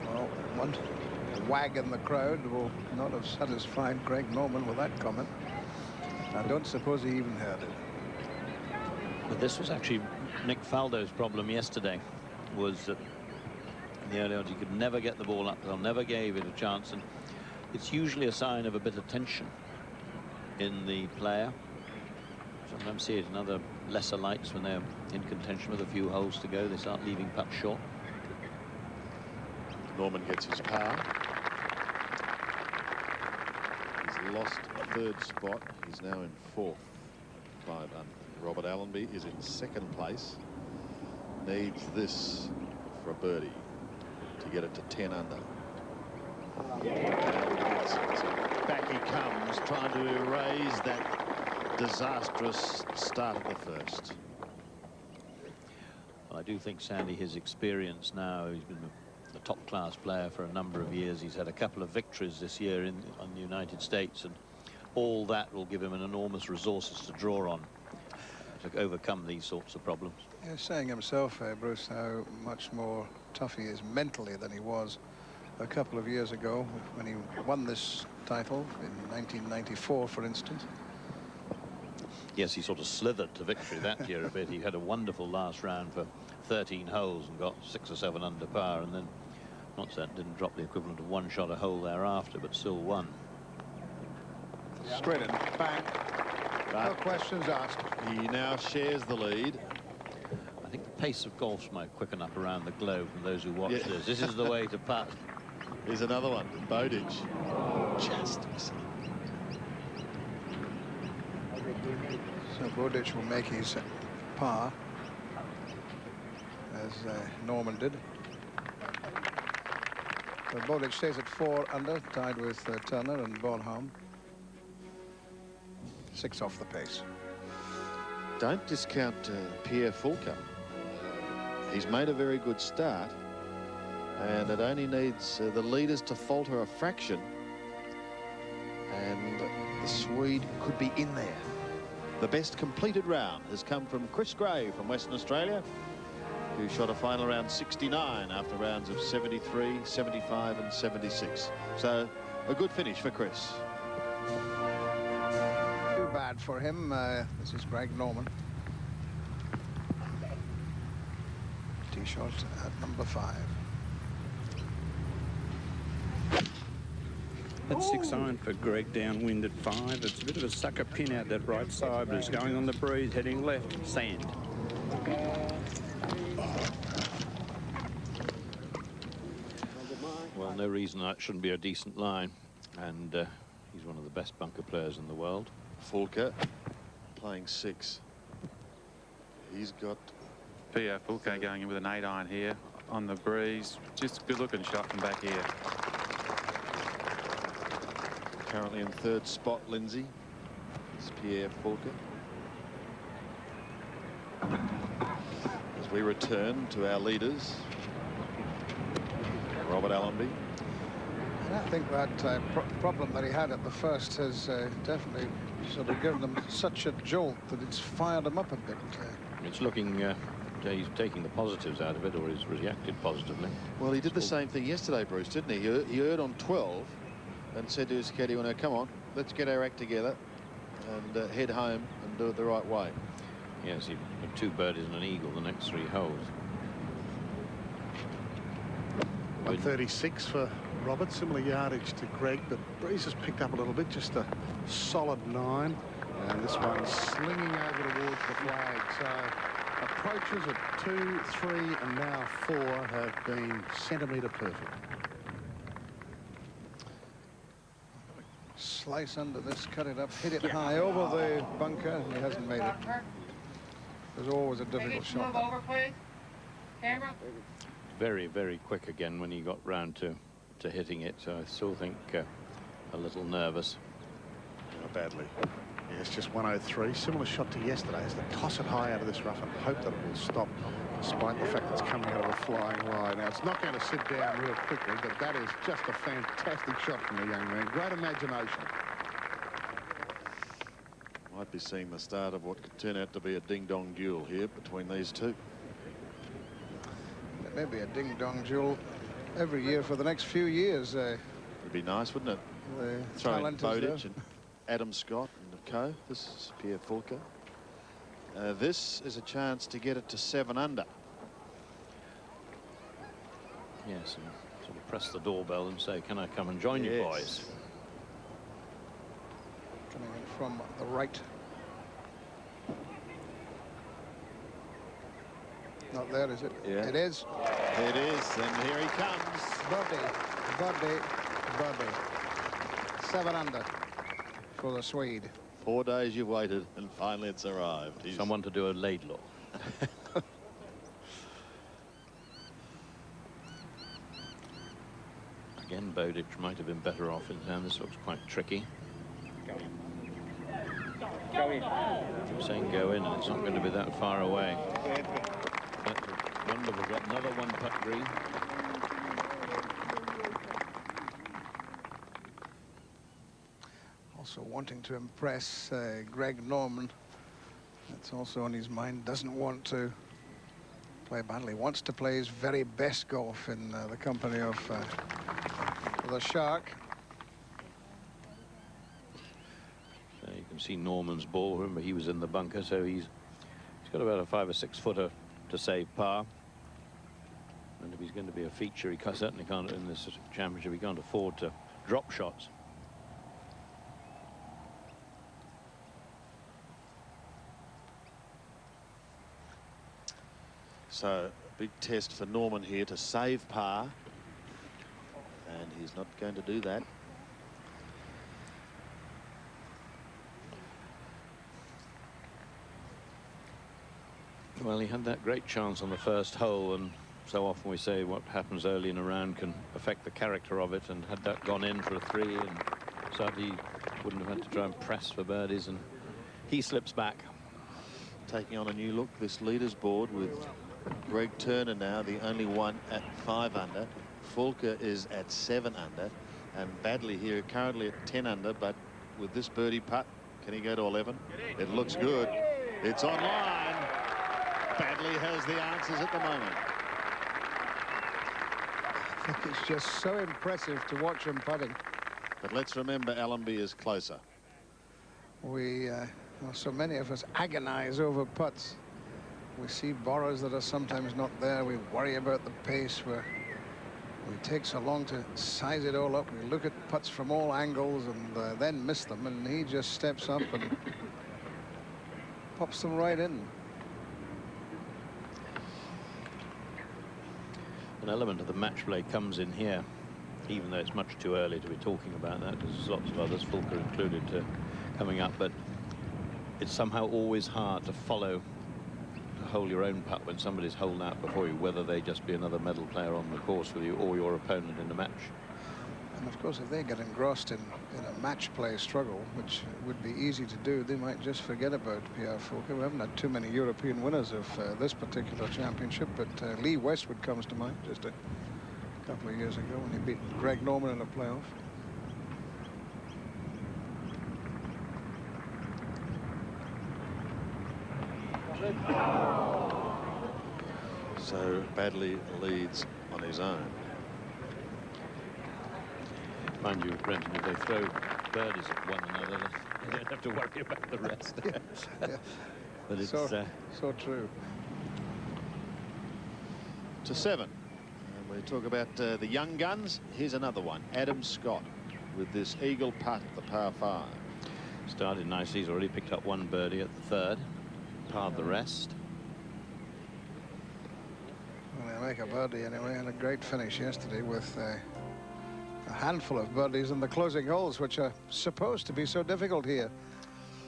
Well, one wag in the crowd will not have satisfied Greg Norman with that comment. I don't suppose he even heard it. But this was actually Nick Faldo's problem yesterday, was that the early odds he could never get the ball up. They'll never gave it a chance, and it's usually a sign of a bit of tension in the player. Sometimes see it in other lesser lights when they're in contention with a few holes to go. They start leaving putts short. Norman gets his par. He's lost 3rd spot. He's now in 4th, 5 under. Robert Allenby is in 2nd place. Needs this for a birdie to get it to 10 under. And back he comes, trying to erase that disastrous start at the 1st. Well, I do think, Sandy, his experience now, he's been a top-class player for a number of years. He's had a couple of victories this year on the United States, and all that will give him an enormous resources to draw on to overcome these sorts of problems. He's saying himself, Bruce, how much more tough he is mentally than he was a couple of years ago when he won this title in 1994, for instance. Yes, he sort of slithered to victory that year a bit. He had a wonderful last round for 13 holes and got 6 or 7 under par, and then, not that, didn't drop the equivalent of 1 shot a hole thereafter, but still won. Straight in, bang. No questions asked. He now shares the lead. I think the pace of golf might quicken up around the globe from those who watch this. This is the way to putt. Here's another one, Bowditch. Just missing. So Bowditch will make his par, as Norman did. So Bowditch stays at 4 under, tied with Turner and Bonham. 6 off the pace. Don't discount Pierre Fulker. He's made a very good start, and it only needs the leaders to falter a fraction, and the Swede could be in there. The best completed round has come from Chris Gray from Western Australia, who shot a final round 69 after rounds of 73, 75 and 76. So a good finish for Chris. Too bad for him. This is Greg Norman. Tee shot at number 5. That's 6 iron for Greg, downwind at 5. It's a bit of a sucker pin out that right side, but it's going on the breeze, heading left, sand. Well, no reason that shouldn't be a decent line. And he's one of the best bunker players in the world. Fulke playing 6. He's got Pierre Fulke going in with an 8-iron here on the breeze. Just a good-looking shot from back here. Currently in 3rd spot, Lindsay. It's Pierre Fulke. As we return to our leaders, Robert Allenby. And I think that problem that he had at the first has definitely sort of given him such a jolt that it's fired him up a bit. It's looking, he's taking the positives out of it, or he's reacted positively. Well, he did the same thing yesterday, Bruce, didn't he? He heard on 12 and said to his caddy, well, now, come on, let's get our act together and head home and do it the right way. Yes, he had 2 birdies and an eagle the next 3 holes. 136 for Robert, similar yardage to Greg, but Breeze has picked up a little bit, just a solid 9, and this one's slinging over towards the flag. So approaches at 2, 3, and now 4 have been centimetre perfect. Slice under this, cut it up, hit it high over the bunker, and he hasn't made it. There's always a difficult shot. Move over, please. Camera. Very, very quick again when he got round to hitting it, so I still think a little nervous. Not badly. Yeah, it's just 103. Similar shot to yesterday, as they toss it high out of this rough and hope that it will stop, despite the fact that it's coming out of a flying lie. Now, it's not going to sit down real quickly, but that is just a fantastic shot from the young man. Great imagination. Might be seeing the start of what could turn out to be a ding-dong duel here between these two. Maybe a ding-dong duel every year for the next few years. It'd be nice, wouldn't it? The Throwing talent is Bowditch there. and Adam Scott and co. This is Pierre Fulke. This is a chance to get it to 7 under. Yes, and sort of press the doorbell and say, can I come and join you boys? Coming in from the right. Not there, is it? Yeah. It is. It is, and here he comes. Birdie. 7 under for the Swede. 4 days you've waited, and finally it's arrived. Someone to do a Laidlaw. Again, Bowditch might have been better off in there. This looks quite tricky. Go in. I'm saying go in, and it's not going to be that far away. Wonder we've got another 1-putt green. Also wanting to impress Greg Norman. That's also on his mind. Doesn't want to play badly. Wants to play his very best golf in the company of the Shark. You can see Norman's ball. Remember, he was in the bunker, so he's got about a 5 or 6 footer to save par. And if he's going to be a feature, he certainly can't, in this championship, he can't afford to drop shots. So, big test for Norman here to save par. And he's not going to do that. Well, he had that great chance on the first hole, and so often we say what happens early in a round can affect the character of it, and had that gone in for a 3, and sadly wouldn't have had to try and press for birdies, and he slips back. Taking on a new look, this leaders board with Greg Turner now, the only one at 5 under. Fulke is at 7 under, and Badley here currently at 10 under, but with this birdie putt, can he go to 11? It looks good. It's online. Badley has the answers at the moment. I think it's just so impressive to watch him putting. But let's remember, Allenby is closer. We, well, so many of us agonize over putts. We see borrows that are sometimes not there. We worry about the pace. We take so long to size it all up. We look at putts from all angles and then miss them. And he just steps up and pops them right in. An element of the match play comes in here. even though it's much too early to be talking about that. There's lots of others, Fulker included, coming up, but it's somehow always hard to follow, to hold your own putt when somebody's holding out before you, whether they just be another medal player on the course with you or your opponent in the match. And of course, if they get engrossed in a match play struggle, which would be easy to do, they might just forget about Pierre Fulker. We haven't had too many European winners of this particular championship, but Lee Westwood comes to mind just a couple of years ago when he beat Greg Norman in a playoff. So Badley leads on his own. Mind you, Brenton, if they throw birdies at one another, they don't have to worry about the rest. Yeah. But it's so true. To 7. And we talk about the young guns. Here's another one. Adam Scott with this eagle putt at the par 5. Started nicely. He's already picked up 1 birdie at the 3rd. Parred the rest. Well, they make a birdie anyway, and a great finish yesterday with a handful of birdies in the closing holes, which are supposed to be so difficult here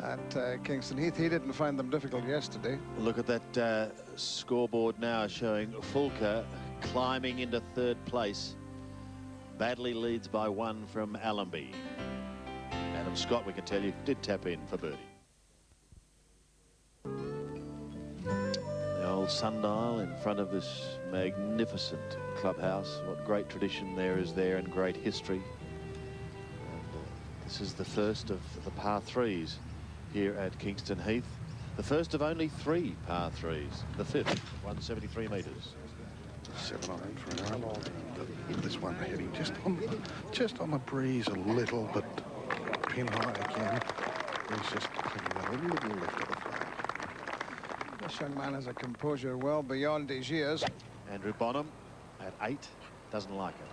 at Kingston Heath. He didn't find them difficult yesterday. Look at that scoreboard now showing Fulker climbing into 3rd place. Badley leads by 1 from Allenby. Adam Scott, we can tell you, did tap in for birdie. The old sundial in front of this magnificent clubhouse. What great tradition there is there and great history. And, this is the first of the par 3s here at Kingston Heath. The first of only 3 par 3s. The 5th, 173 metres. 7 iron for an arm. Hit this one heading just on the breeze a little, but pin high again. He's just taking a little left of the flag. This young man has a composure well beyond his years. Andrew Bonham at 8 doesn't like it.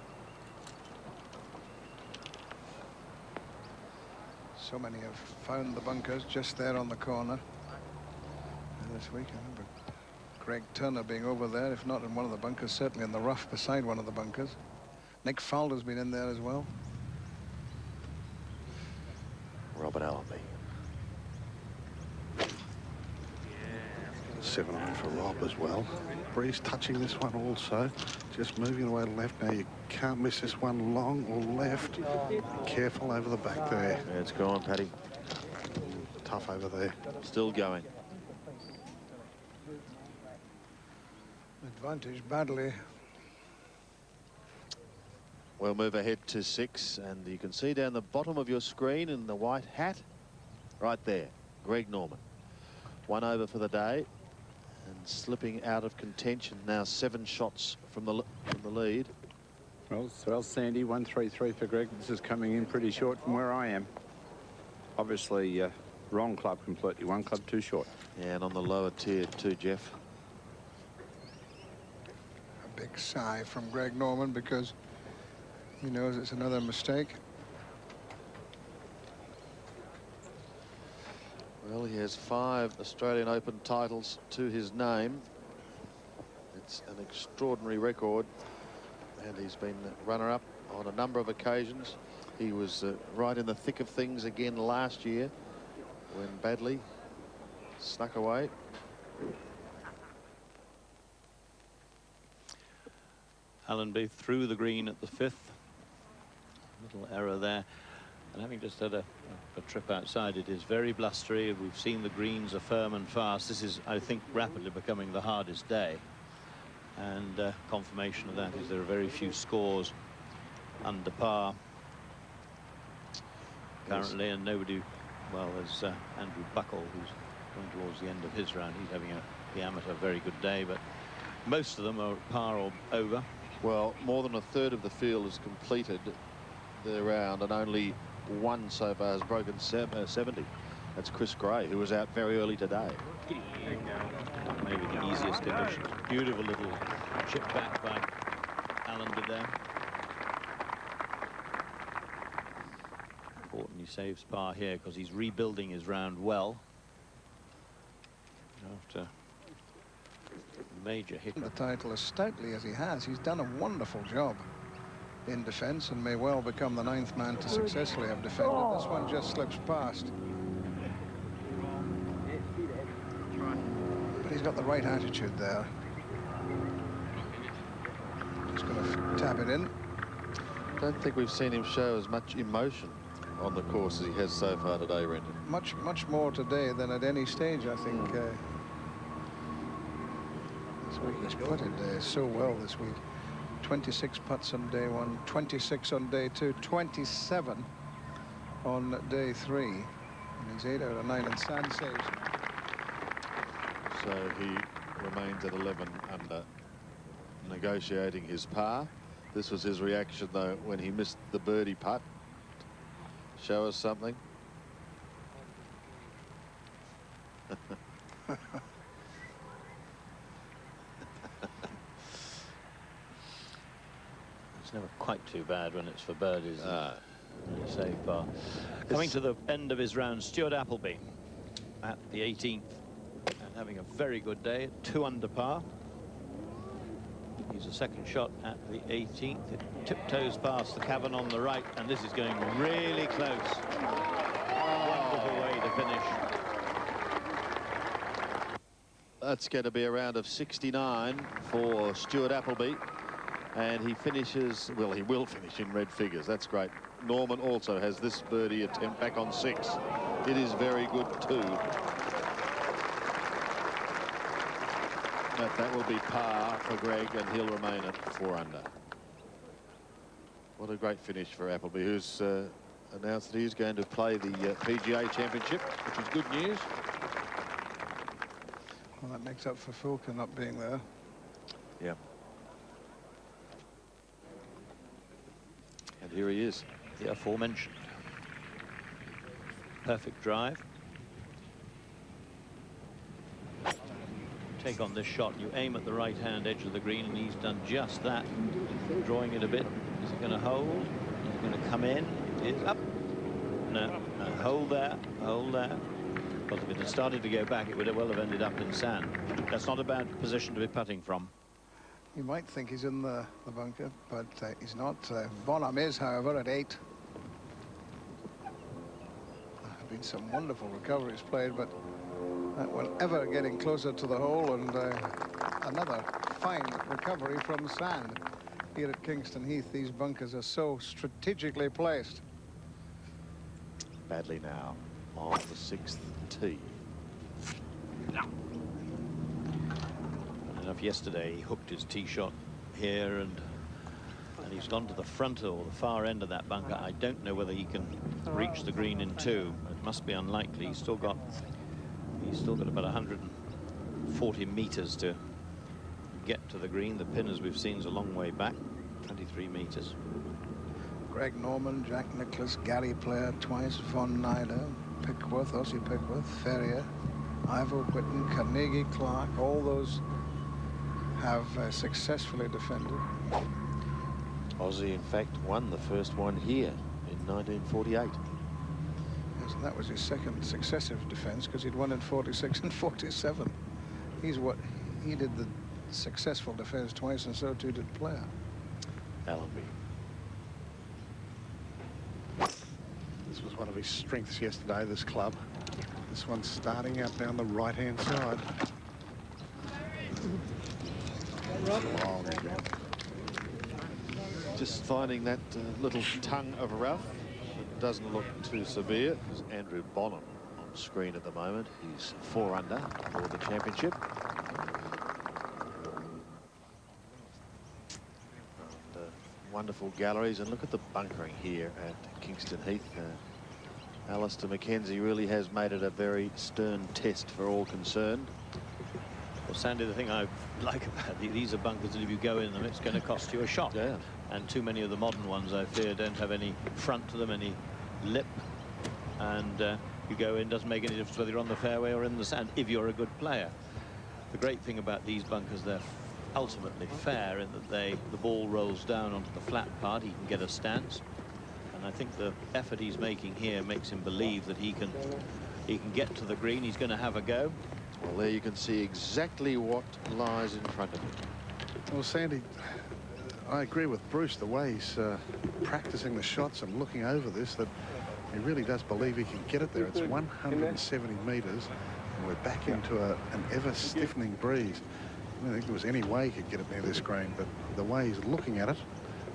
So many have found the bunkers just there on the corner this week. I remember Greg Turner being over there, if not in one of the bunkers, certainly in the rough beside one of the bunkers. Nick Faldo's been in there as well. Robert Allenby. 7 iron for Rob as well. Breeze touching this one also. Just moving away to left. Now you can't miss this one long or left. Be careful over the back there. Yeah, it's gone, Paddy. Tough over there. Still going. Advantage badly. We'll move ahead to 6, and you can see down the bottom of your screen in the white hat, right there, Greg Norman. 1 over for the day, and slipping out of contention now, 7 shots from the lead. Well, Sandy, 133 for Greg. This is coming in pretty short from where I am. Obviously, wrong club completely. 1 club too short. Yeah, and on the lower tier too, Jeff. A big sigh from Greg Norman because he knows it's another mistake. Well, he has 5 Australian Open titles to his name. It's an extraordinary record, and he's been runner-up on a number of occasions. He was right in the thick of things again last year when Badley snuck away. Allenby through the green at the 5th. Little error there. And having just had a trip outside, it is very blustery. We've seen the greens are firm and fast. This is, I think, rapidly becoming the hardest day. And confirmation of that is there are very few scores under par currently, and nobody, well, there's Andrew Buckle, who's going towards the end of his round. He's having the amateur very good day, but most of them are par or over. Well, more than a third of the field has completed their round, and only 1 so far has broken 70. That's Chris Gray, who was out very early today. Maybe the easiest conditions. Beautiful little chip back by Allenby there. Important he saves par here because he's rebuilding his round well. After major hiccup. The title as stoutly as he has, he's done a wonderful job. in defence and may well become the 9th man to successfully have defended. This one just slips past. But he's got the right attitude there. Just going to tap it in. I don't think we've seen him show as much emotion on the course as he has so far today, Brendan. Much more today than at any stage, I think. This week he's putted so well this week. 26 putts on day 1, 26 on day 2, 27 on day 3. And he's 8 out of 9 in sand saves. So he remains at 11 under, negotiating his par. This was his reaction, though, when he missed the birdie putt. Show us something. It's never quite too bad when it's for birdies. Save par. Coming to the end of his round, Stuart Appleby at the 18th and having a very good day at 2 under par. He's a second shot at the 18th. It tiptoes past the cavern on the right, and this is going really close. Wonderful way to finish. That's going to be a round of 69 for Stuart Appleby. And he finishes, well, he will finish in red figures. That's great. Norman also has this birdie attempt back on 6. It is very good too. But that will be par for Greg, and he'll remain at 4 under. What a great finish for Appleby, who's announced that he's going to play the PGA Championship, which is good news. Well, that makes up for Fulker not being there. Yeah. And here he is. The aforementioned. Perfect drive. Take on this shot, you aim at the right-hand edge of the green, and he's done just that. Drawing it a bit. Is it going to hold? Is it going to come in? It is up. No, no, hold there, hold there. Because if it had started to go back, it would have well have ended up in sand. That's not a bad position to be putting from. You might think he's in the bunker, but he's not. Bonham is, however, at 8. There have been some wonderful recoveries played, but that one ever getting closer to the hole, and another fine recovery from sand here at Kingston Heath. These bunkers are so strategically placed. Badly now on the 6th tee. Enough yesterday, he hooked his tee shot here, and he's gone to the front or the far end of that bunker. I don't know whether he can reach the green in 2. It must be unlikely. He's still got about 140 meters to get to the green. The pin, as we've seen, is a long way back, 23 meters. Greg Norman, Jack Nicklaus, Gary Player twice, Von Nyder, Pickworth, Ossie Pickworth, Ferrier, Ivor Whitten, Carnegie, Clark, all those have successfully defended. Aussie, in fact, won the first one here in 1948. Yes, and that was his second successive defence, because he'd won in 46 and 47. He did the successful defence twice, and so too did Player. Allenby. This was one of his strengths yesterday, this club. This one's starting out down the right-hand side. Long again. Just finding that little tongue of rough. It doesn't look too severe. There's Andrew Bonham on screen at the moment. He's 4 under for the championship. And, wonderful galleries, and look at the bunkering here at Kingston Heath. Alistair Mackenzie really has made it a very stern test for all concerned. Well, Sandy, the thing I like about these are bunkers that if you go in them, it's going to cost you a shot. Yeah. And too many of the modern ones, I fear, don't have any front to them, any lip. And you go in, doesn't make any difference whether you're on the fairway or in the sand, if you're a good player. The great thing about these bunkers, they're ultimately fair in that the ball rolls down onto the flat part. He can get a stance. And I think the effort he's making here makes him believe that he can get to the green. He's going to have a go. Well, there you can see exactly what lies in front of him. Well, Sandy, I agree with Bruce, the way he's practicing the shots and looking over this, that he really does believe he can get it there. It's 170 metres, and we're back into an ever-stiffening breeze. I don't think there was any way he could get it near this green, but the way he's looking at it,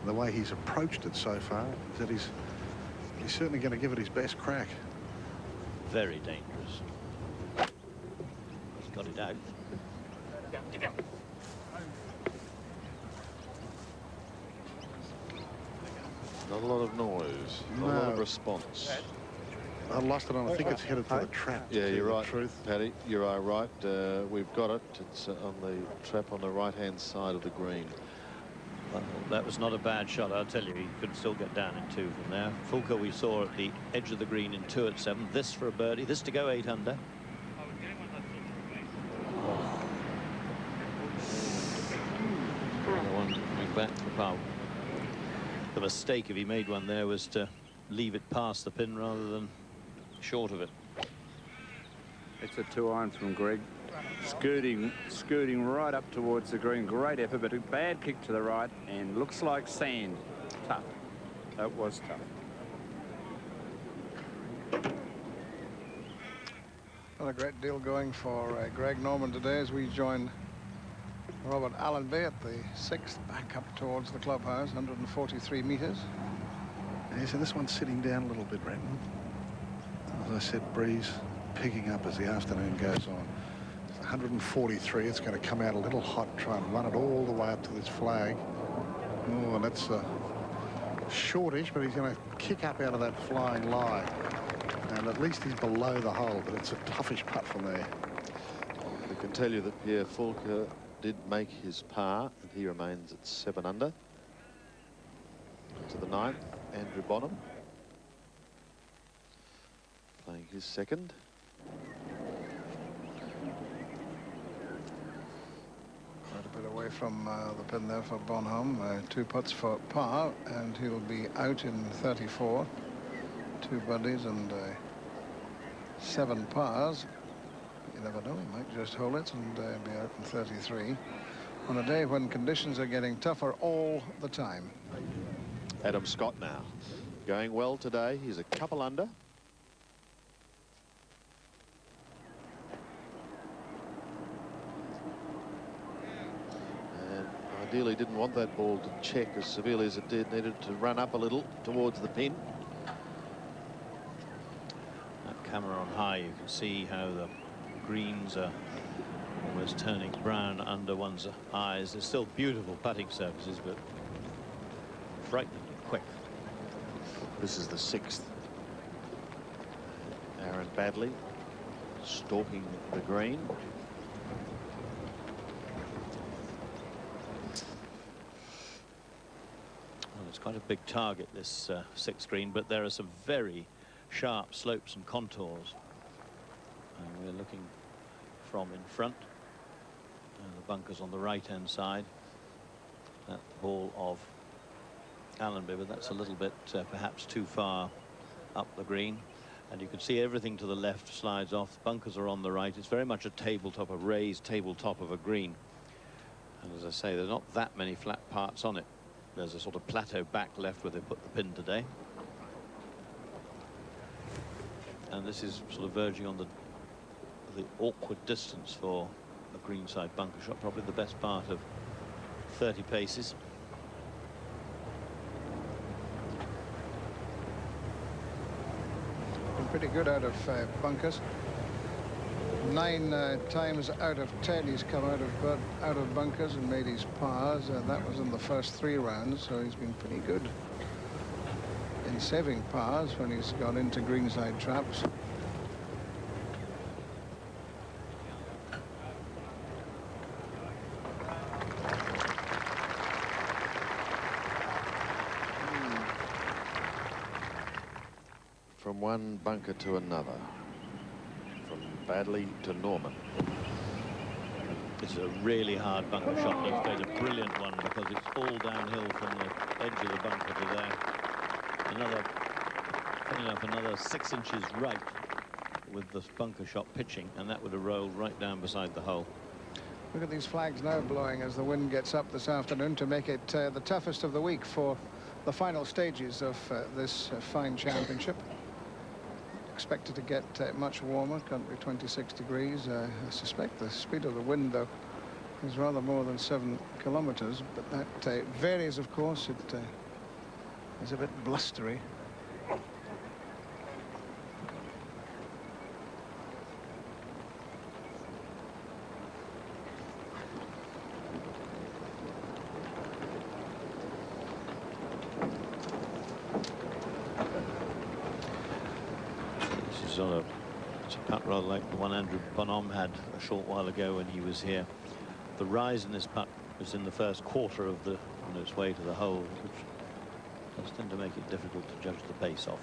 the way he's approached it so far, is that he's certainly going to give it his best crack. Very dangerous. He's got it out. Not a lot of noise, not a lot of response. I lost it on, I think it's headed for the trap. Yeah, you're right, Paddy. You are right. We've got it. It's on the trap on the right-hand side of the green. Well, that was not a bad shot, I'll tell you. He could still get down in 2 from there. Fulker we saw at the edge of the green in 2 at 7. This for a birdie. This to go 8 under. Another one coming back for Powell. The mistake, if he made one there, was to leave it past the pin rather than short of it. It's a 2-iron from Greg. Scooting right up towards the green. Great effort, but a bad kick to the right, and looks like sand. Tough. That was tough. Not a great deal going for Greg Norman today as we join Robert Allenby at the 6th, back up towards the clubhouse, 143 metres. Yeah, so this one's sitting down a little bit, Renton. As I said, breeze picking up as the afternoon goes on. 143, it's going to come out a little hot, try and run it all the way up to this flag. Oh, and that's shortish, but he's going to kick up out of that flying lie. And at least he's below the hole, but it's a toughish putt from there. I can tell you that Pierre Fulker did make his par, and he remains at 7 under. To the 9th, Andrew Bonham playing his 2nd. Quite a bit away from the pin there for Bonham. 2 putts for par, and he'll be out in 34. 2 birdies and 7 pars. You never know, he might just hold it and be out in 33 on a day when conditions are getting tougher all the time. Adam Scott now going well today. He's a couple under. And ideally didn't want that ball to check as severely as it did. Needed to run up a little towards the pin. That camera on high, you can see how the greens are almost turning brown under one's eyes. They're still beautiful putting surfaces, but frighteningly quick. This is the 6th. Aaron Baddeley stalking the green. Well, it's quite a big target, this 6th green, but there are some very sharp slopes and contours. And we're looking from in front. The bunkers on the right-hand side. That ball of Allenby, but that's a little bit perhaps too far up the green. And you can see everything to the left slides off. The bunkers are on the right. It's very much a tabletop, a raised tabletop of a green. And as I say, there's not that many flat parts on it. There's a sort of plateau back left where they put the pin today. And this is sort of verging on the awkward distance for a greenside bunker shot, probably the best part of 30 paces. Been pretty good out of bunkers. 9 times out of 10 he's come out of bunkers and made his pars. That was in the first 3 rounds, so he's been pretty good in saving pars when he's gone into greenside traps. From one bunker to another. From Baddeley to Norman. It's a really hard bunker shot. He's played a brilliant one because it's all downhill from the edge of the bunker to there. Another 6 inches right with the bunker shot pitching, and that would have rolled right down beside the hole. Look at these flags now blowing as the wind gets up this afternoon to make it the toughest of the week for the final stages of this fine championship. Expected to get much warmer, currently 26 degrees. I suspect the speed of the wind, though, is rather more than 7 kilometers, but that varies, of course. It is a bit blustery. It's a putt rather like the one Andrew Bonhomme had a short while ago when he was here. The rise in this putt was in the first quarter of on its way to the hole, which does tend to make it difficult to judge the pace off.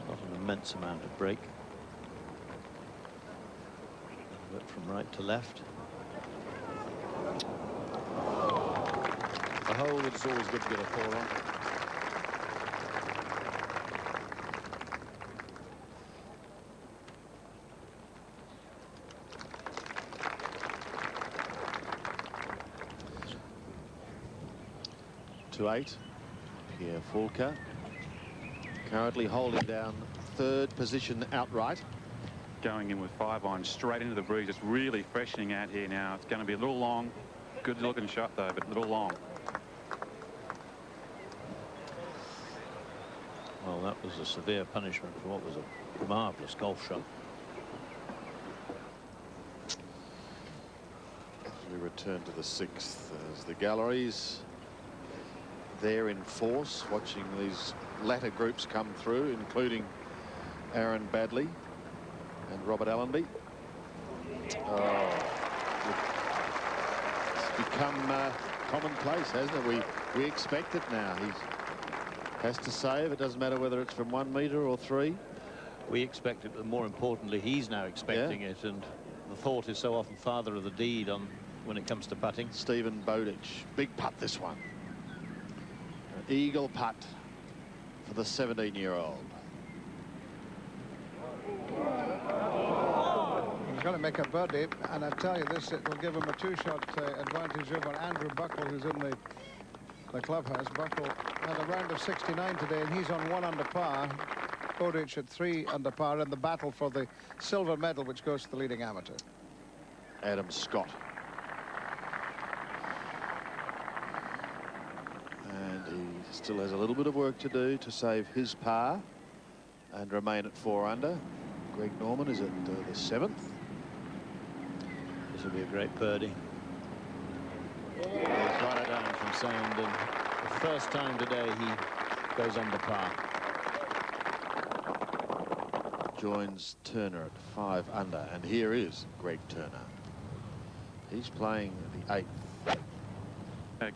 Not an immense amount of break. But from right to left. The hole, it's always good to get a 4 on. To 8, Pierre Falca, currently holding down 3rd position outright. Going in with 5 iron straight into the breeze. It's really freshening out here now. It's going to be a little long. Good looking shot though, but a little long. Well, that was a severe punishment for what was a marvellous golf shot. As we return to the 6th, as the galleries there in force, watching these latter groups come through, including Aaron Baddeley and Robert Allenby. Oh, it's become commonplace, hasn't it? We expect it now. He has to save. It doesn't matter whether it's from 1 metre or 3. We expect it, but more importantly, he's now expecting it, and the thought is so often father of the deed when it comes to putting. Stephen Bowditch, big putt this one. An eagle putt for the 17-year-old. He's going to make a birdie, and I tell you this, it will give him a 2-shot advantage over Andrew Buckle, who's in the clubhouse. Buckle had a round of 69 today, and he's on 1 under par. Bowditch at 3 under par in the battle for the silver medal, which goes to the leading amateur. Adam Scott. And he still has a little bit of work to do to save his par and remain at 4 under. Greg Norman is at the 7th. This will be a great birdie. He's got it down from sand, and the first time today he goes under par. Joins Turner at 5 under, and here is Greg Turner. He's playing the 8th.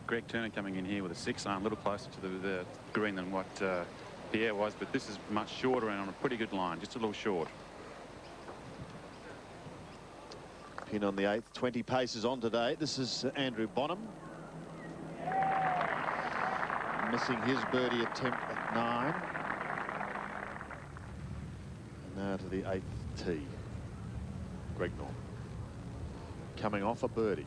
Greg Turner coming in here with a 6-iron, a little closer to the green than what Pierre was, but this is much shorter and on a pretty good line, just a little short. Pin on the 8th, 20 paces on today. This is Andrew Bonham. Missing his birdie attempt at 9. And now to the 8th tee. Greg Norman. Coming off a birdie.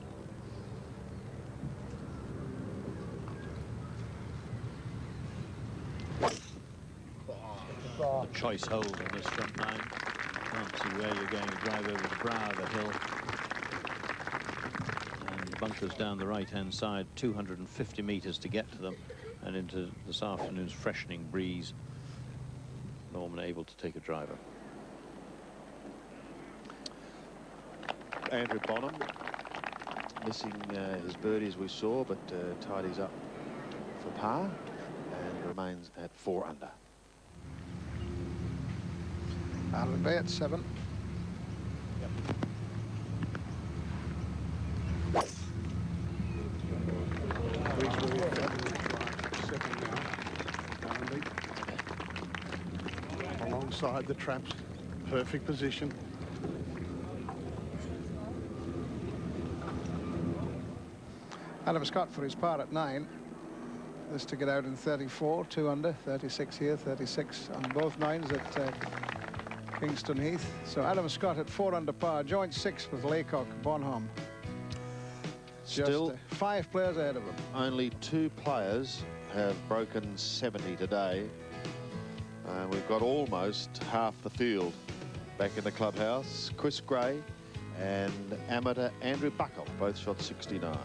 A choice hole in this front 9. Can't see where you're going to drive over the brow of the hill. And bunkers down the right-hand side, 250 metres to get to them, and into this afternoon's freshening breeze. Norman able to take a driver. Andrew Bonham missing his birdie as we saw, but tidies up for par and remains at 4 under. Alan Bay at 7. Yep. Alongside the traps, perfect position. Adam Scott for his par at 9. This to get out in 34, 2 under, 36 here, 36 on both 9s at Kingston Heath. So Adam Scott at 4 under par, joint 6 with Laycock, Bonham. Still, Just 5 players ahead of him. only 2 players have broken 70 today. We've got almost half the field back in the clubhouse. Chris Gray and amateur Andrew Buckle both shot 69.